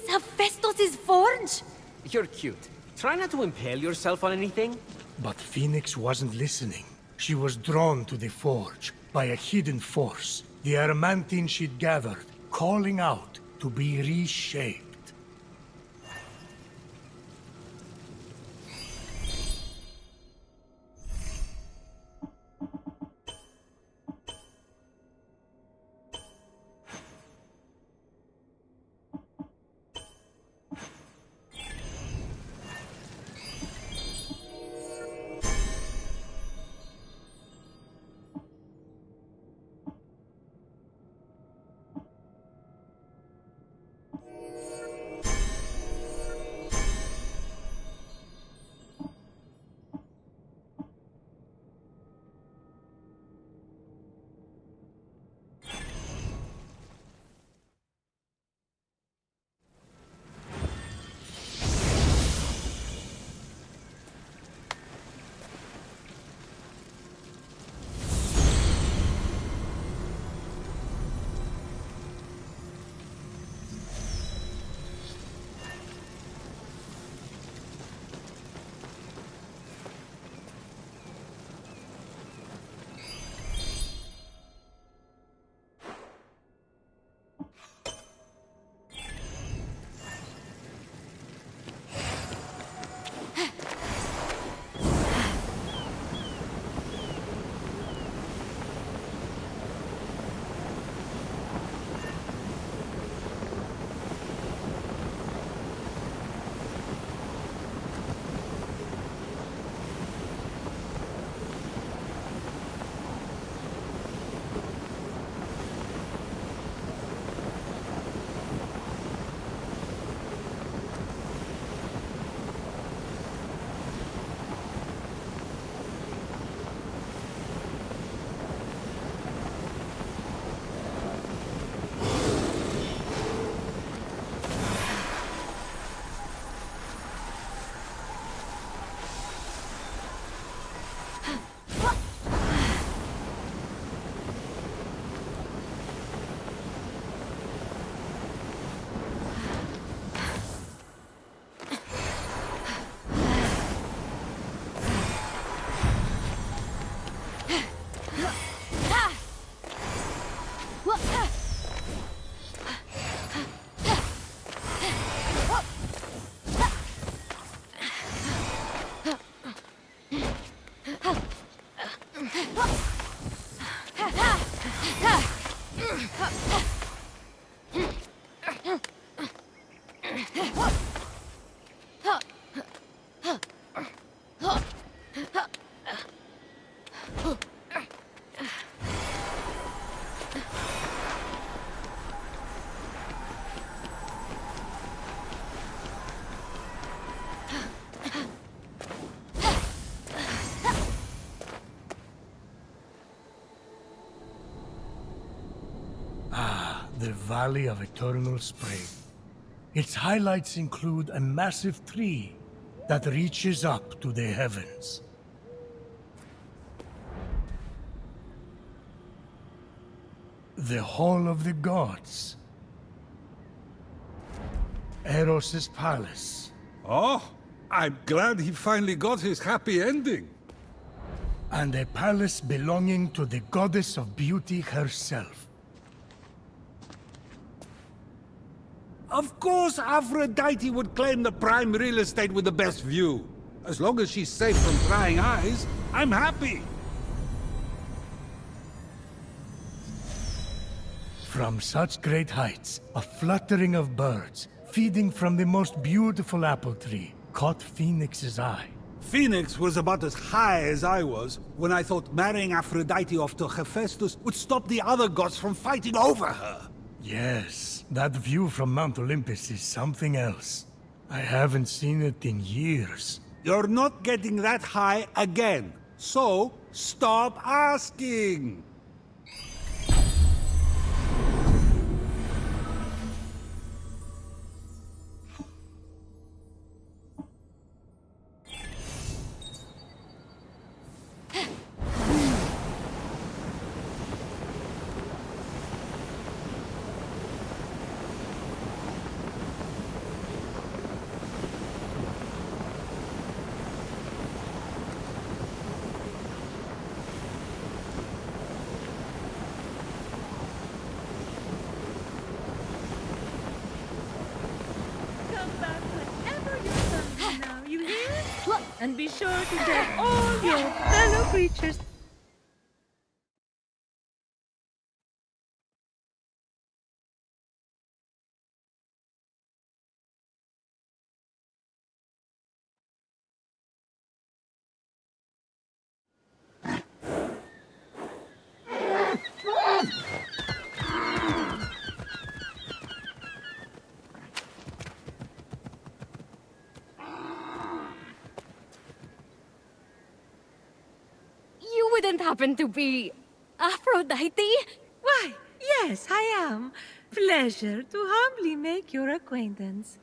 Hephaestus' forge? You're cute. Try not to impale yourself on anything. But Phoenix wasn't listening. She was drawn to the forge by a hidden force, the adamantine she'd gathered, calling out to be reshaped. Valley of Eternal Spring. Its highlights include a massive tree that reaches up to the heavens. The Hall of the Gods. Eros' palace. Oh, I'm glad he finally got his happy ending. And a palace belonging to the goddess of beauty herself. Of course Aphrodite would claim the prime real estate with the best view. As long as she's safe from prying eyes, I'm happy. From such great heights, a fluttering of birds, feeding from the most beautiful apple tree, caught Phoenix's eye. Phoenix was about as high as I was when I thought marrying Aphrodite off to Hephaestus would stop the other gods from fighting over her. Yes, that view from Mount Olympus is something else. I haven't seen it in years. You're not getting that high again, so stop asking. Come back whenever you're hungry now, you hear? And be sure to tell all your fellow creatures. You wouldn't happen to be Aphrodite? Why, yes, I am. Pleasure to humbly make your acquaintance.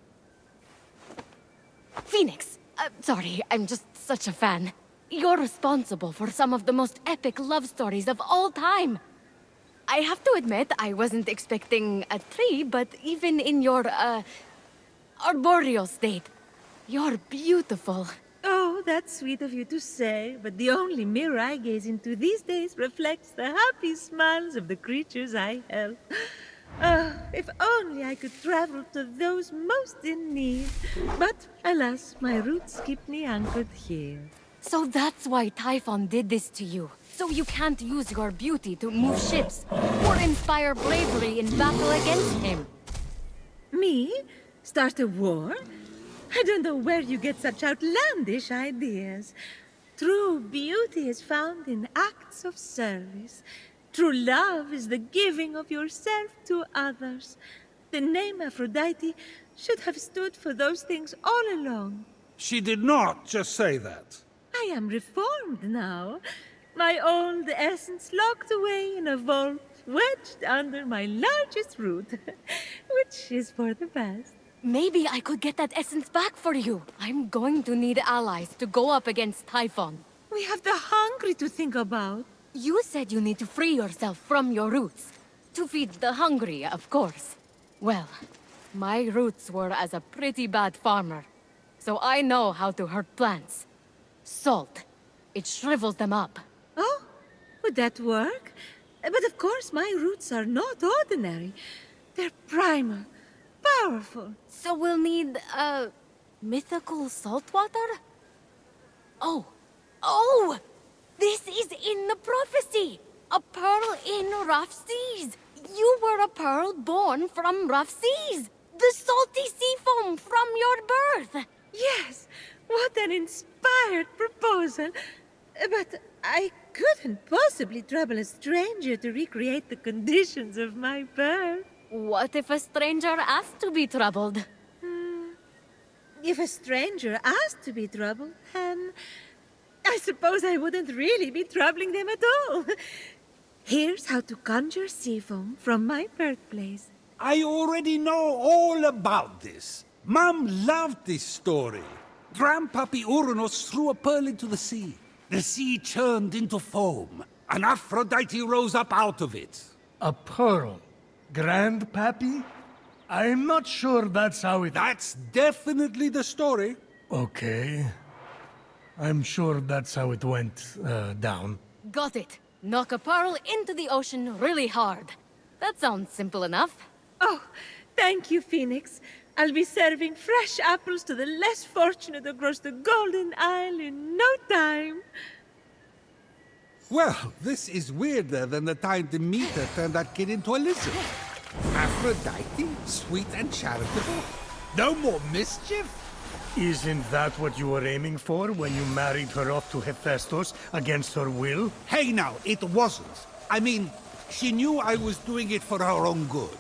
Phoenix. Sorry, I'm just such a fan. You're responsible for some of the most epic love stories of all time. I have to admit, I wasn't expecting a tree, but even in your, arboreal state, you're beautiful. Oh, that's sweet of you to say, but the only mirror I gaze into these days reflects the happy smiles of the creatures I help. Ah, if only I could travel to those most in need. But alas, my roots keep me anchored here. So that's why Typhon did this to you. So you can't use your beauty to move ships or inspire bravery in battle against him. Me? Start a war? I don't know where you get such outlandish ideas. True beauty is found in acts of service. True love is the giving of yourself to others. The name Aphrodite should have stood for those things all along. She did not just say that. I am reformed now. My old essence locked away in a vault, wedged under my largest root, which is for the best. Maybe I could get that essence back for you. I'm going to need allies to go up against Typhon. We have the hungry to think about. You said you need to free yourself from your roots. To feed the hungry, of course. Well, my roots were as a pretty bad farmer. So I know how to hurt plants. Salt. It shrivels them up. Oh, would that work? But of course my roots are not ordinary. They're primal, powerful. So we'll need, mythical salt water? Oh! This is in the prophecy! A pearl in rough seas! You were a pearl born from rough seas! The salty sea foam from your birth! Yes, what an inspired proposal. But I couldn't possibly trouble a stranger to recreate the conditions of my birth. What if a stranger asked to be troubled? If a stranger asked to be troubled, then I suppose I wouldn't really be troubling them at all. Here's how to conjure sea foam from my birthplace. I already know all about this. Mom loved this story. Grandpappy Uranus threw a pearl into the sea. The sea churned into foam, and Aphrodite rose up out of it. A pearl? Grandpappy? I'm not sure that's how it... That's definitely the story. Okay. I'm sure that's how it went, down. Got it. Knock a pearl into the ocean really hard. That sounds simple enough. Oh, thank you, Phoenix. I'll be serving fresh apples to the less fortunate across the Golden Isle in no time. Well, this is weirder than the time Demeter turned that kid into a lizard. Aphrodite, sweet and charitable. No more mischief? Isn't that what you were aiming for when you married her off to Hephaestus against her will? Hey now, it wasn't. I mean, she knew I was doing it for her own good.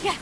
Yeah.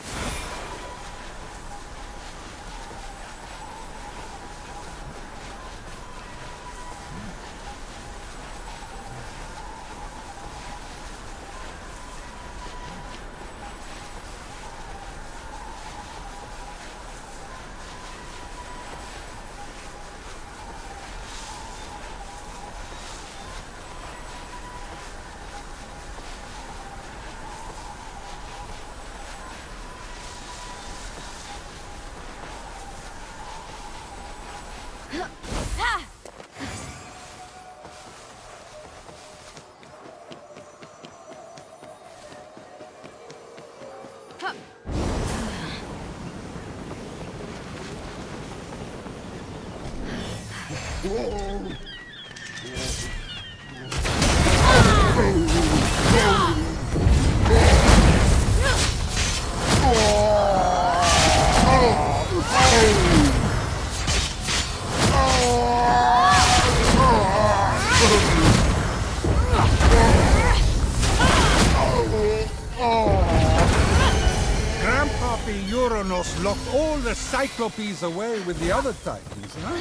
Grandpappy Uranus locked all the Cyclopes away with the other Titans, huh?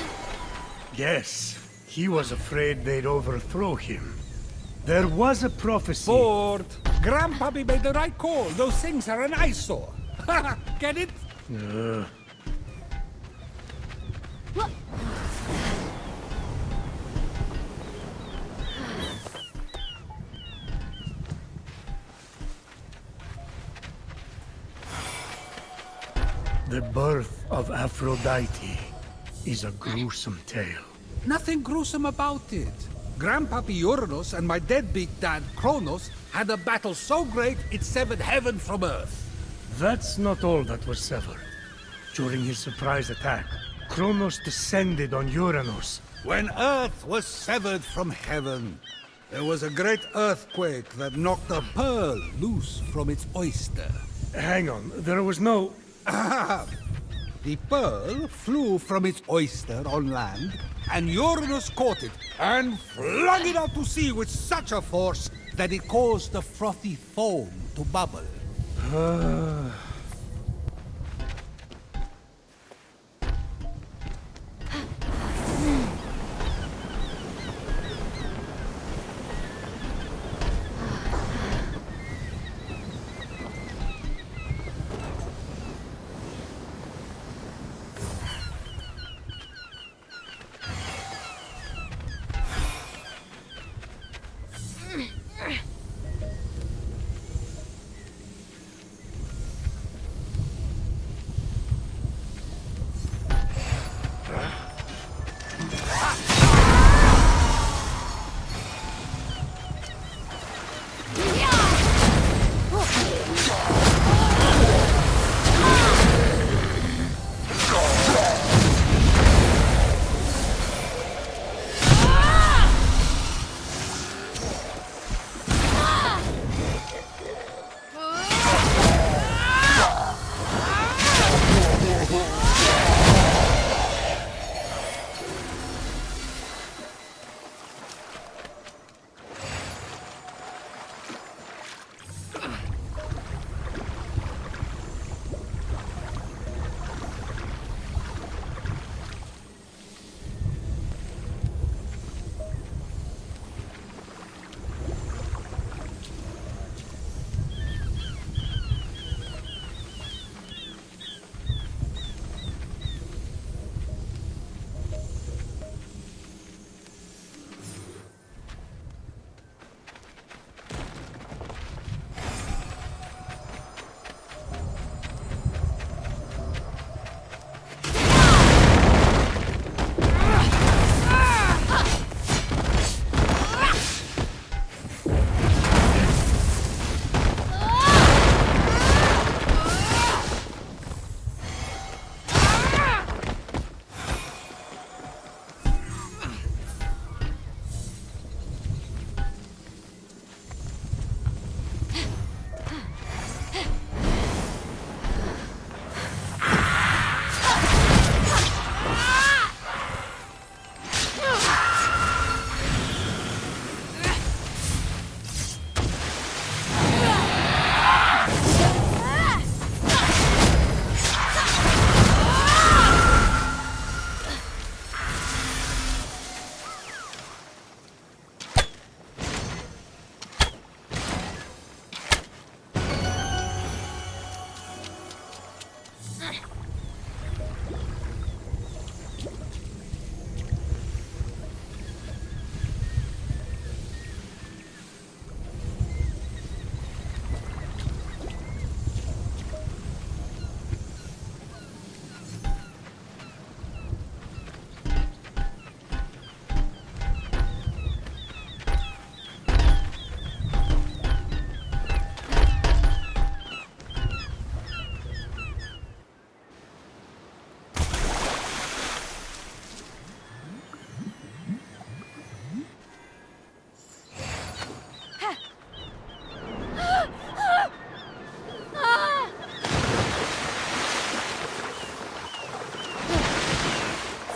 Yes. He was afraid they'd overthrow him. There was a prophecy... Bored. Grandpappy made the right call. Those things are an eyesore. Get it? The birth of Aphrodite is a gruesome tale. Nothing gruesome about it. Grandpappy Uranus and my deadbeat dad Kronos had a battle so great it severed heaven from earth. That's not all that was severed. During his surprise attack, Kronos descended on Uranus. When earth was severed from heaven, there was a great earthquake that knocked a pearl loose from its oyster. Hang on, there was no... The pearl flew from its oyster on land, and Uranus caught it and flung it out to sea with such a force that it caused the frothy foam to bubble.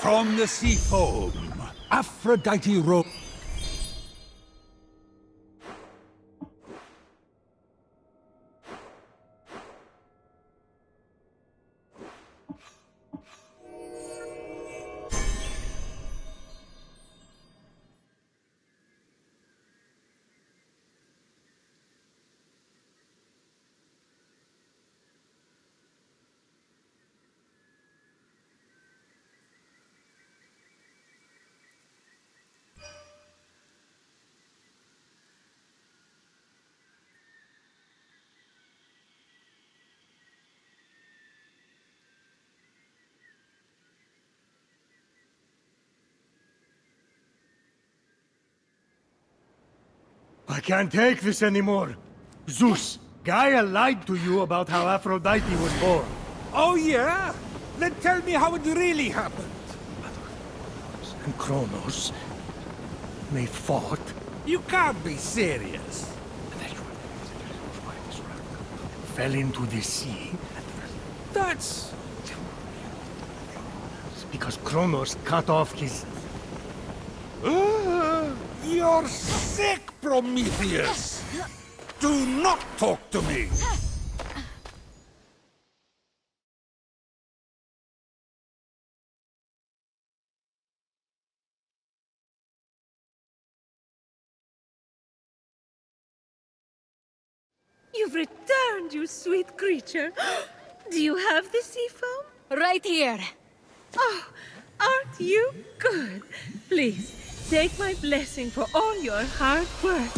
From the sea foam, Aphrodite rose. I can't take this anymore. Zeus, Gaia lied to you about how Aphrodite was born. Oh yeah? Then tell me how it really happened. And Kronos, they fought. You can't be serious. Fell into the sea. That's... It's because Kronos cut off his... You're sick, Prometheus! Do not talk to me! You've returned, you sweet creature. Do you have the sea foam? Right here. Oh, aren't you good? Please, take my blessing for all your hard work.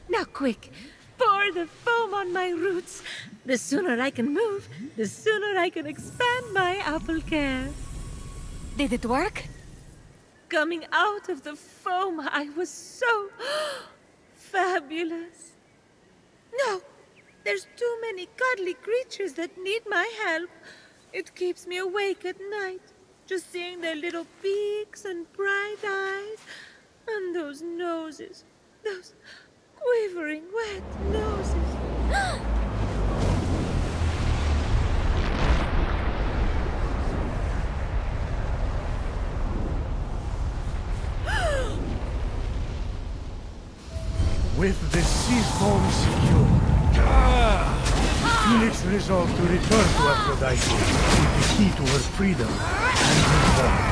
Now quick, pour the foam on my roots. The sooner I can move, the sooner I can expand my apple care. Did it work? Coming out of the foam, I was so fabulous. No, there's too many cuddly creatures that need my help. It keeps me awake at night, just seeing their little beaks and bright eyes, and those noses, those quivering wet noses. With the sea foam secure, Phoenix resolved to return to Aphrodite with the key to her freedom and her love.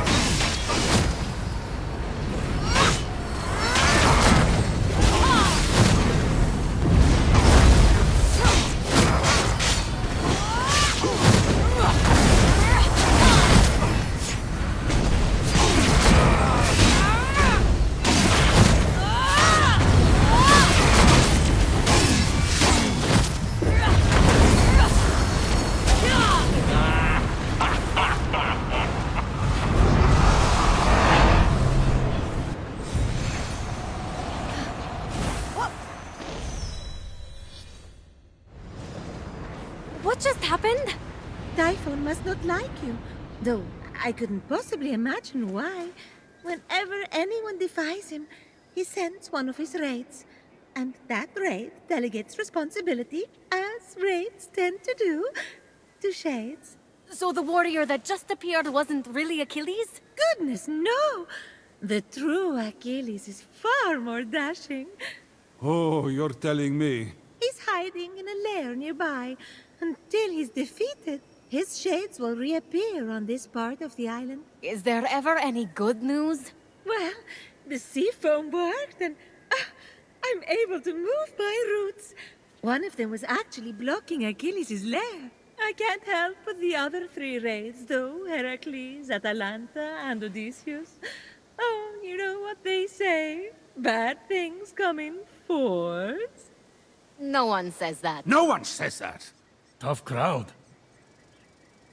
What just happened? Typhon must not like you, though I couldn't possibly imagine why. Whenever anyone defies him, he sends one of his raids. And that raid delegates responsibility, as raids tend to do, to shades. So the warrior that just appeared wasn't really Achilles? Goodness, no! The true Achilles is far more dashing. Oh, you're telling me. He's hiding in a lair nearby. Until he's defeated, his shades will reappear on this part of the island. Is there ever any good news? Well, the sea foam worked and I'm able to move my roots. One of them was actually blocking Achilles' lair. I can't help but the other three raids, though, Heracles, Atalanta, and Odysseus. Oh, you know what they say. Bad things come in fours. No one says that. No one says that. Tough crowd.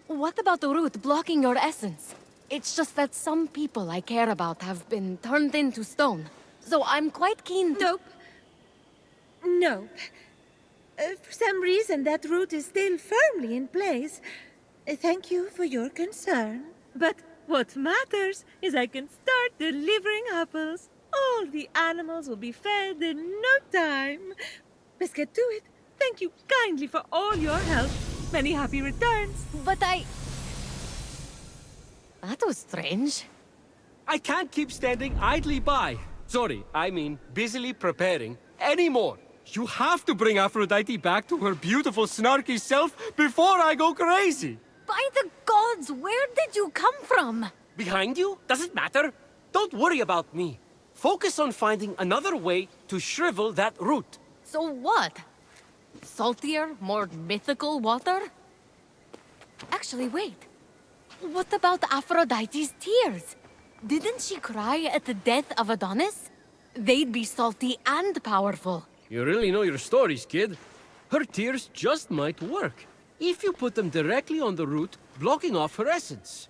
What about the root blocking your essence? It's just that some people I care about have been turned into stone. So I'm quite keen to... Nope. Nope. For some reason, that root is still firmly in place. Thank you for your concern. But what matters is I can start delivering apples. All the animals will be fed in no time. Let's get to it. Thank you kindly for all your help. Many happy returns. But That was strange. I can't keep standing idly by. Sorry, I mean busily preparing anymore. You have to bring Aphrodite back to her beautiful, snarky self before I go crazy. By the gods, where did you come from? Behind you? Does it matter? Don't worry about me. Focus on finding another way to shrivel that root. So what? Saltier, more mythical water? Actually, wait. What about Aphrodite's tears? Didn't she cry at the death of Adonis? They'd be salty and powerful. You really know your stories, kid. Her tears just might work. If you put them directly on the root, blocking off her essence.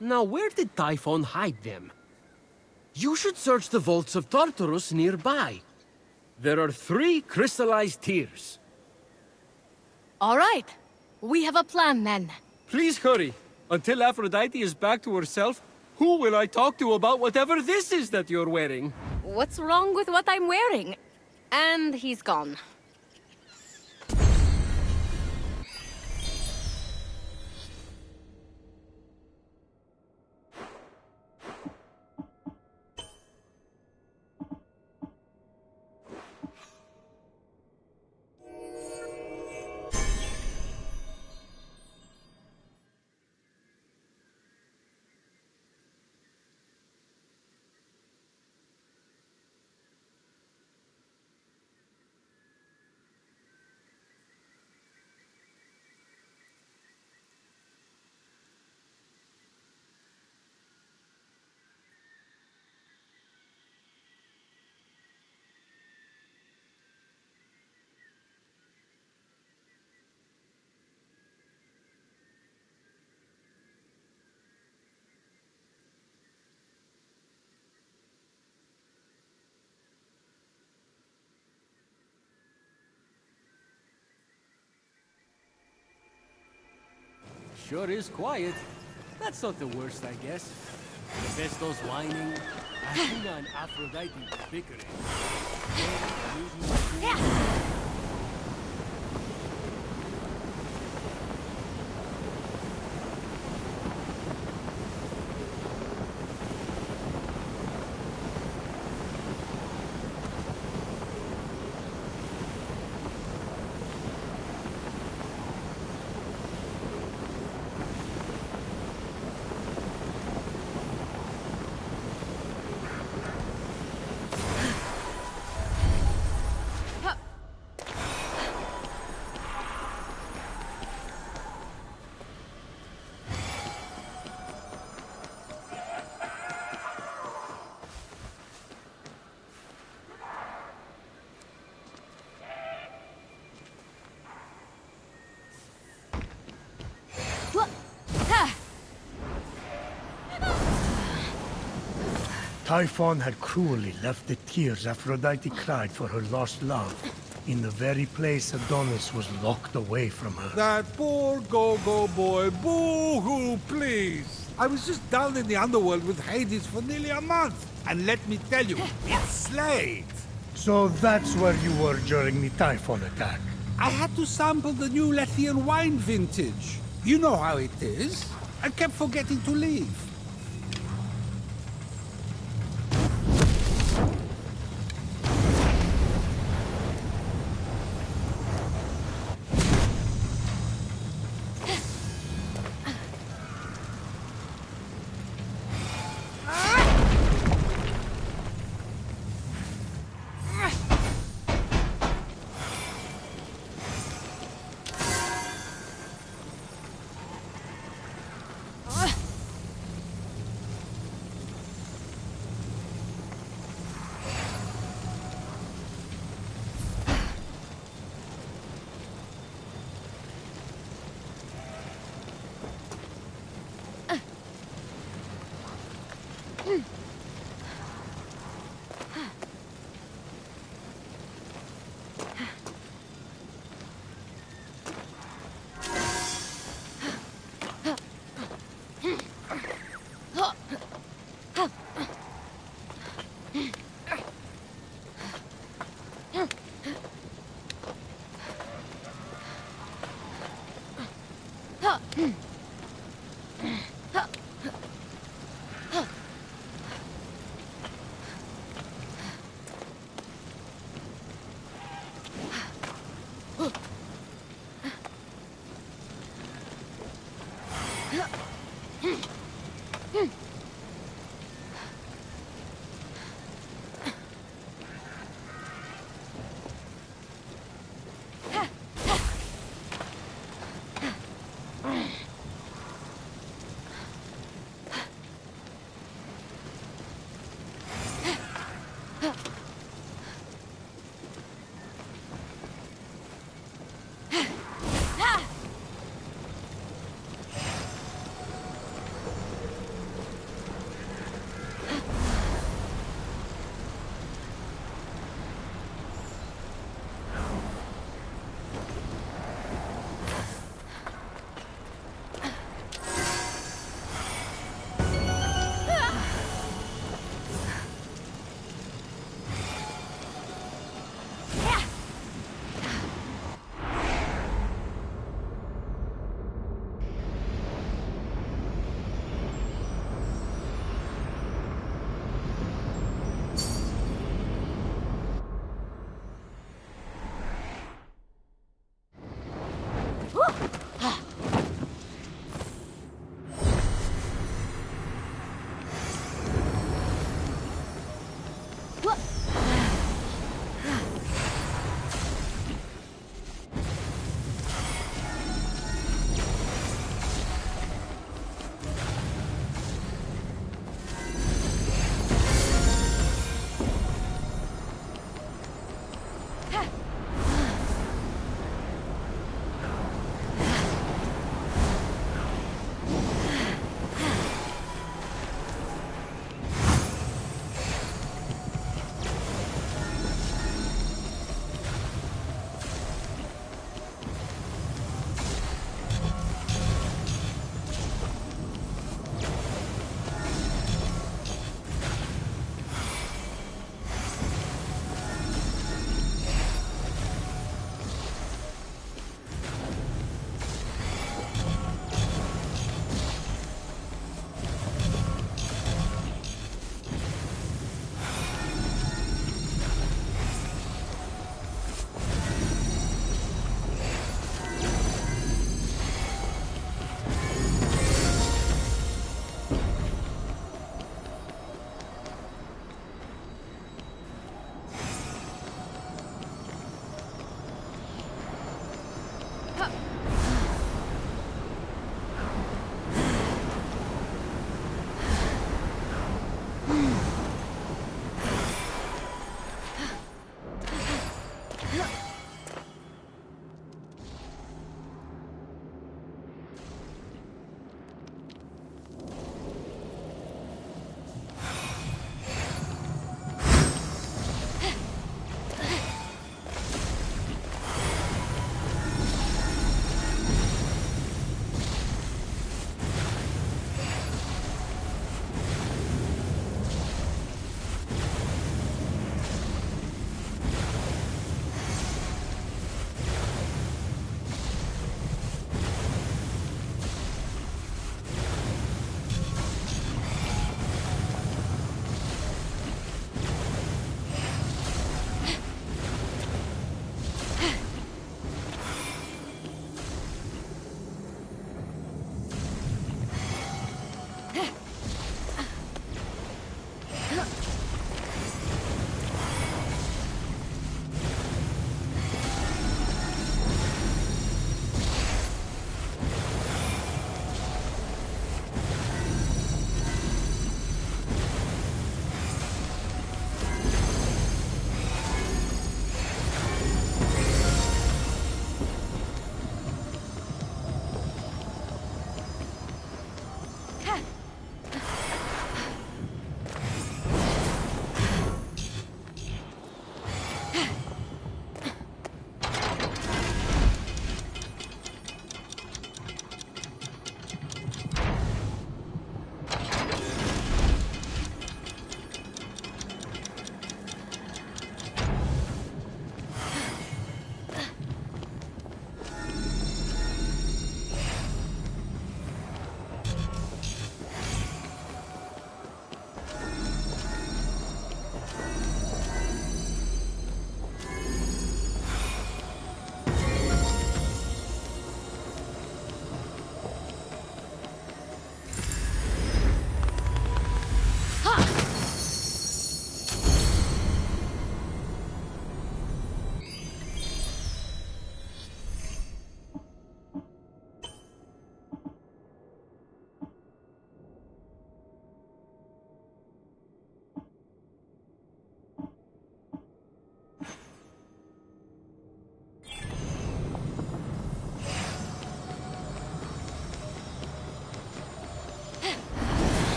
Now, where did Typhon hide them? You should search the vaults of Tartarus nearby. There are 3 crystallized tears. All right. We have a plan then. Please hurry. Until Aphrodite is back to herself, who will I talk to about whatever this is that you're wearing? What's wrong with what I'm wearing? And he's gone. Sure is quiet. That's not the worst, I guess. Hephaestus whining, Athena and Aphrodite bickering. Typhon had cruelly left the tears Aphrodite cried for her lost love in the very place Adonis was locked away from her. That poor go-go boy. Boo-hoo, please. I was just down in the underworld with Hades for nearly a month. And let me tell you, it's slayed. So that's where you were during the Typhon attack. I had to sample the new Lethian wine vintage. You know how it is. I kept forgetting to leave.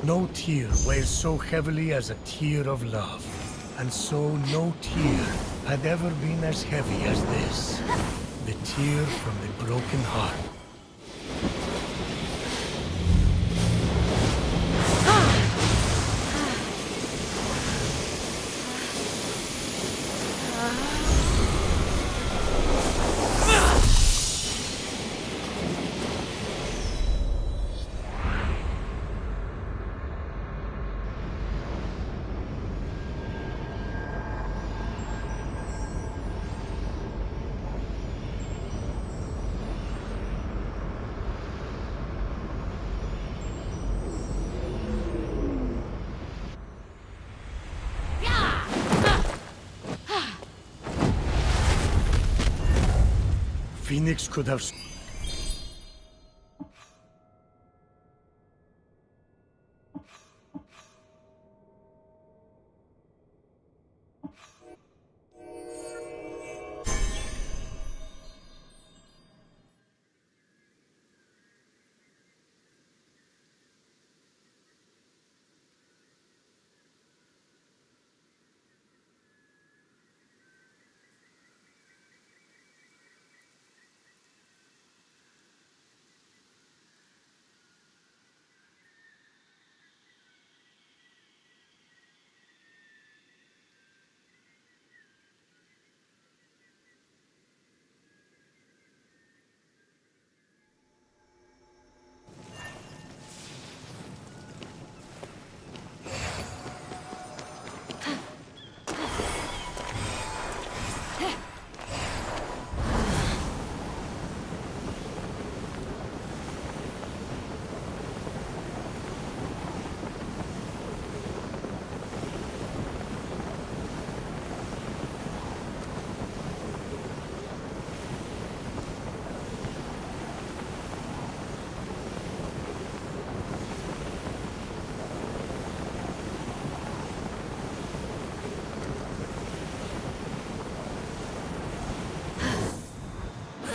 No tear weighs so heavily as a tear of love. And so no tear had ever been as heavy as this. The tear from the broken heart. Phoenix could have...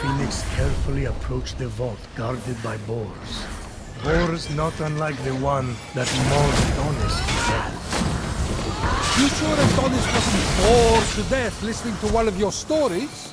Phoenix carefully approached the vault guarded by boars. Boars not unlike the one that mauled Adonis to death. You sure Adonis wasn't bored to death listening to one of your stories?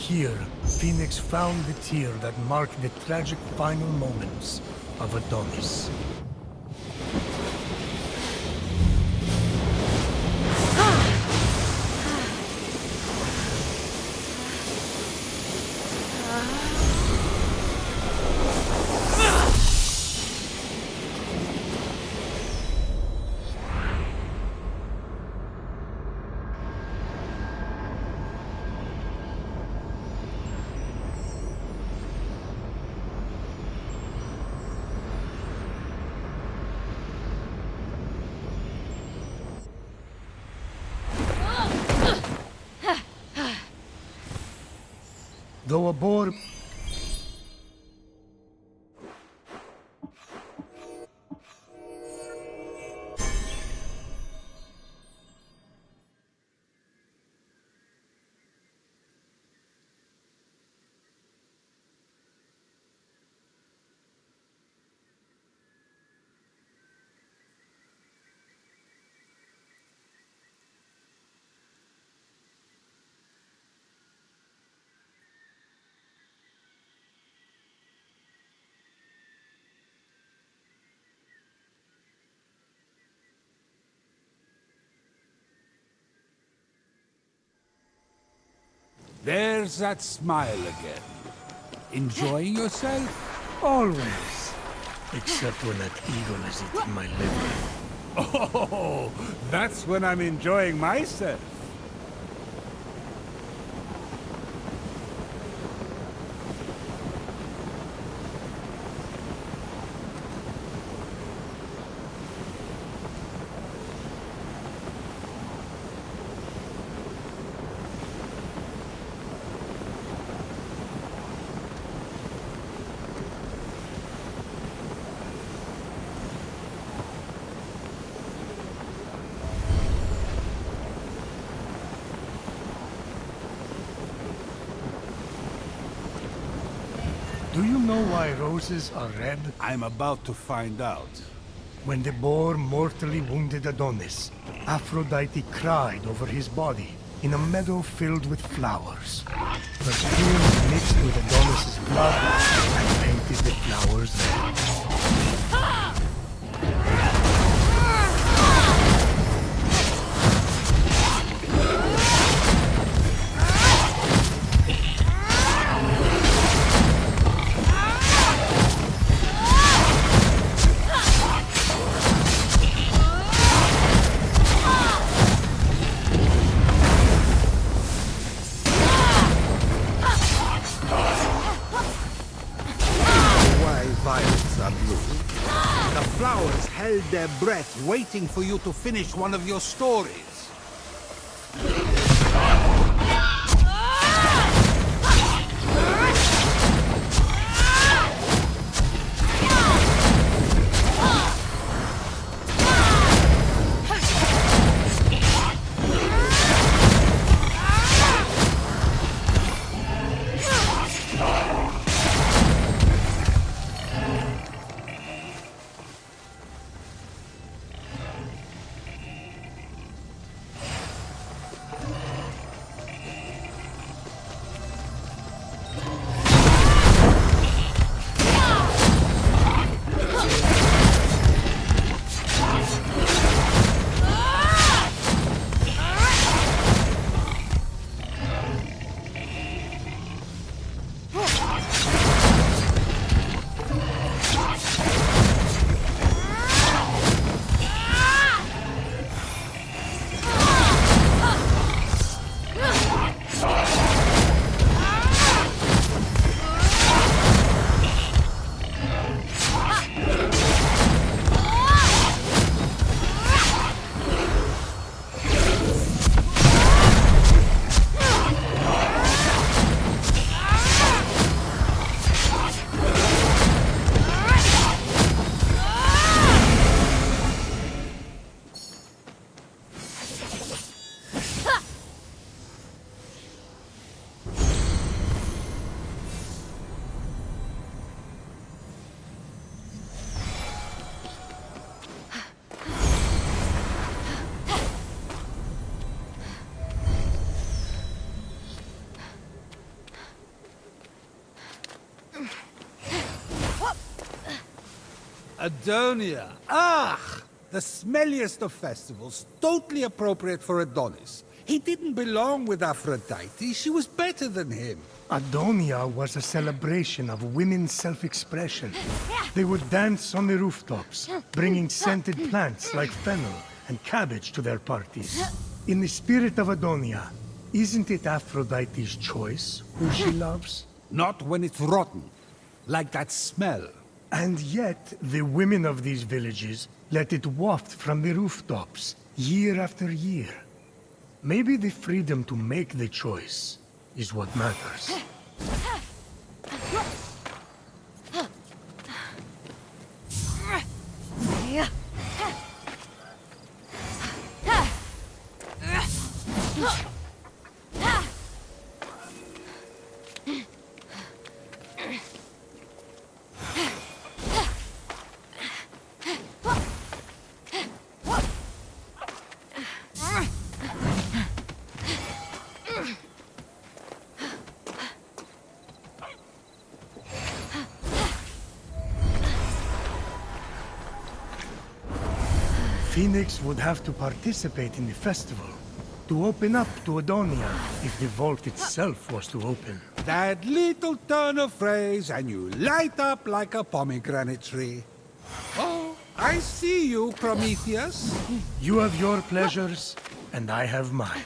Here, Phoenix found the tear that marked the tragic final moments of Adonis. Though a boar... There's that smile again. Enjoying yourself? Always. Except when that eagle is eating my liver. Oh, that's when I'm enjoying myself. Do you know why roses are red? I'm about to find out. When the boar mortally wounded Adonis, Aphrodite cried over his body in a meadow filled with flowers. Her tears mixed with Adonis's blood and painted the flowers red. Violets are blue. The flowers held their breath, waiting for you to finish one of your stories. Adonia. Ah! The smelliest of festivals, totally appropriate for Adonis. He didn't belong with Aphrodite, she was better than him. Adonia was a celebration of women's self-expression. They would dance on the rooftops, bringing scented plants like fennel and cabbage to their parties. In the spirit of Adonia, isn't it Aphrodite's choice who she loves? Not when it's rotten, like that smell. And yet, the women of these villages let it waft from the rooftops, year after year. Maybe the freedom to make the choice is what matters. Phoenix would have to participate in the festival to open up to Adonia if the vault itself was to open. That little turn of phrase and you light up like a pomegranate tree. Oh, I see you, Prometheus. You have your pleasures, and I have mine.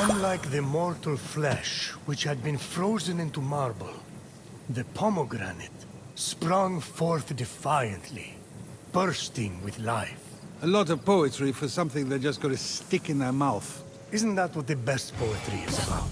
Unlike the mortal flesh, which had been frozen into marble, the pomegranate sprung forth defiantly, bursting with life. A lot of poetry for something they're just gonna stick in their mouth. Isn't that what the best poetry is about?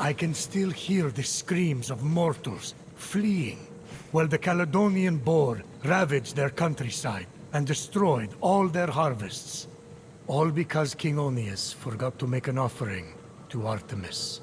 I can still hear the screams of mortals fleeing, while the Caledonian boar ravaged their countryside and destroyed all their harvests. All because King Onius forgot to make an offering to Artemis.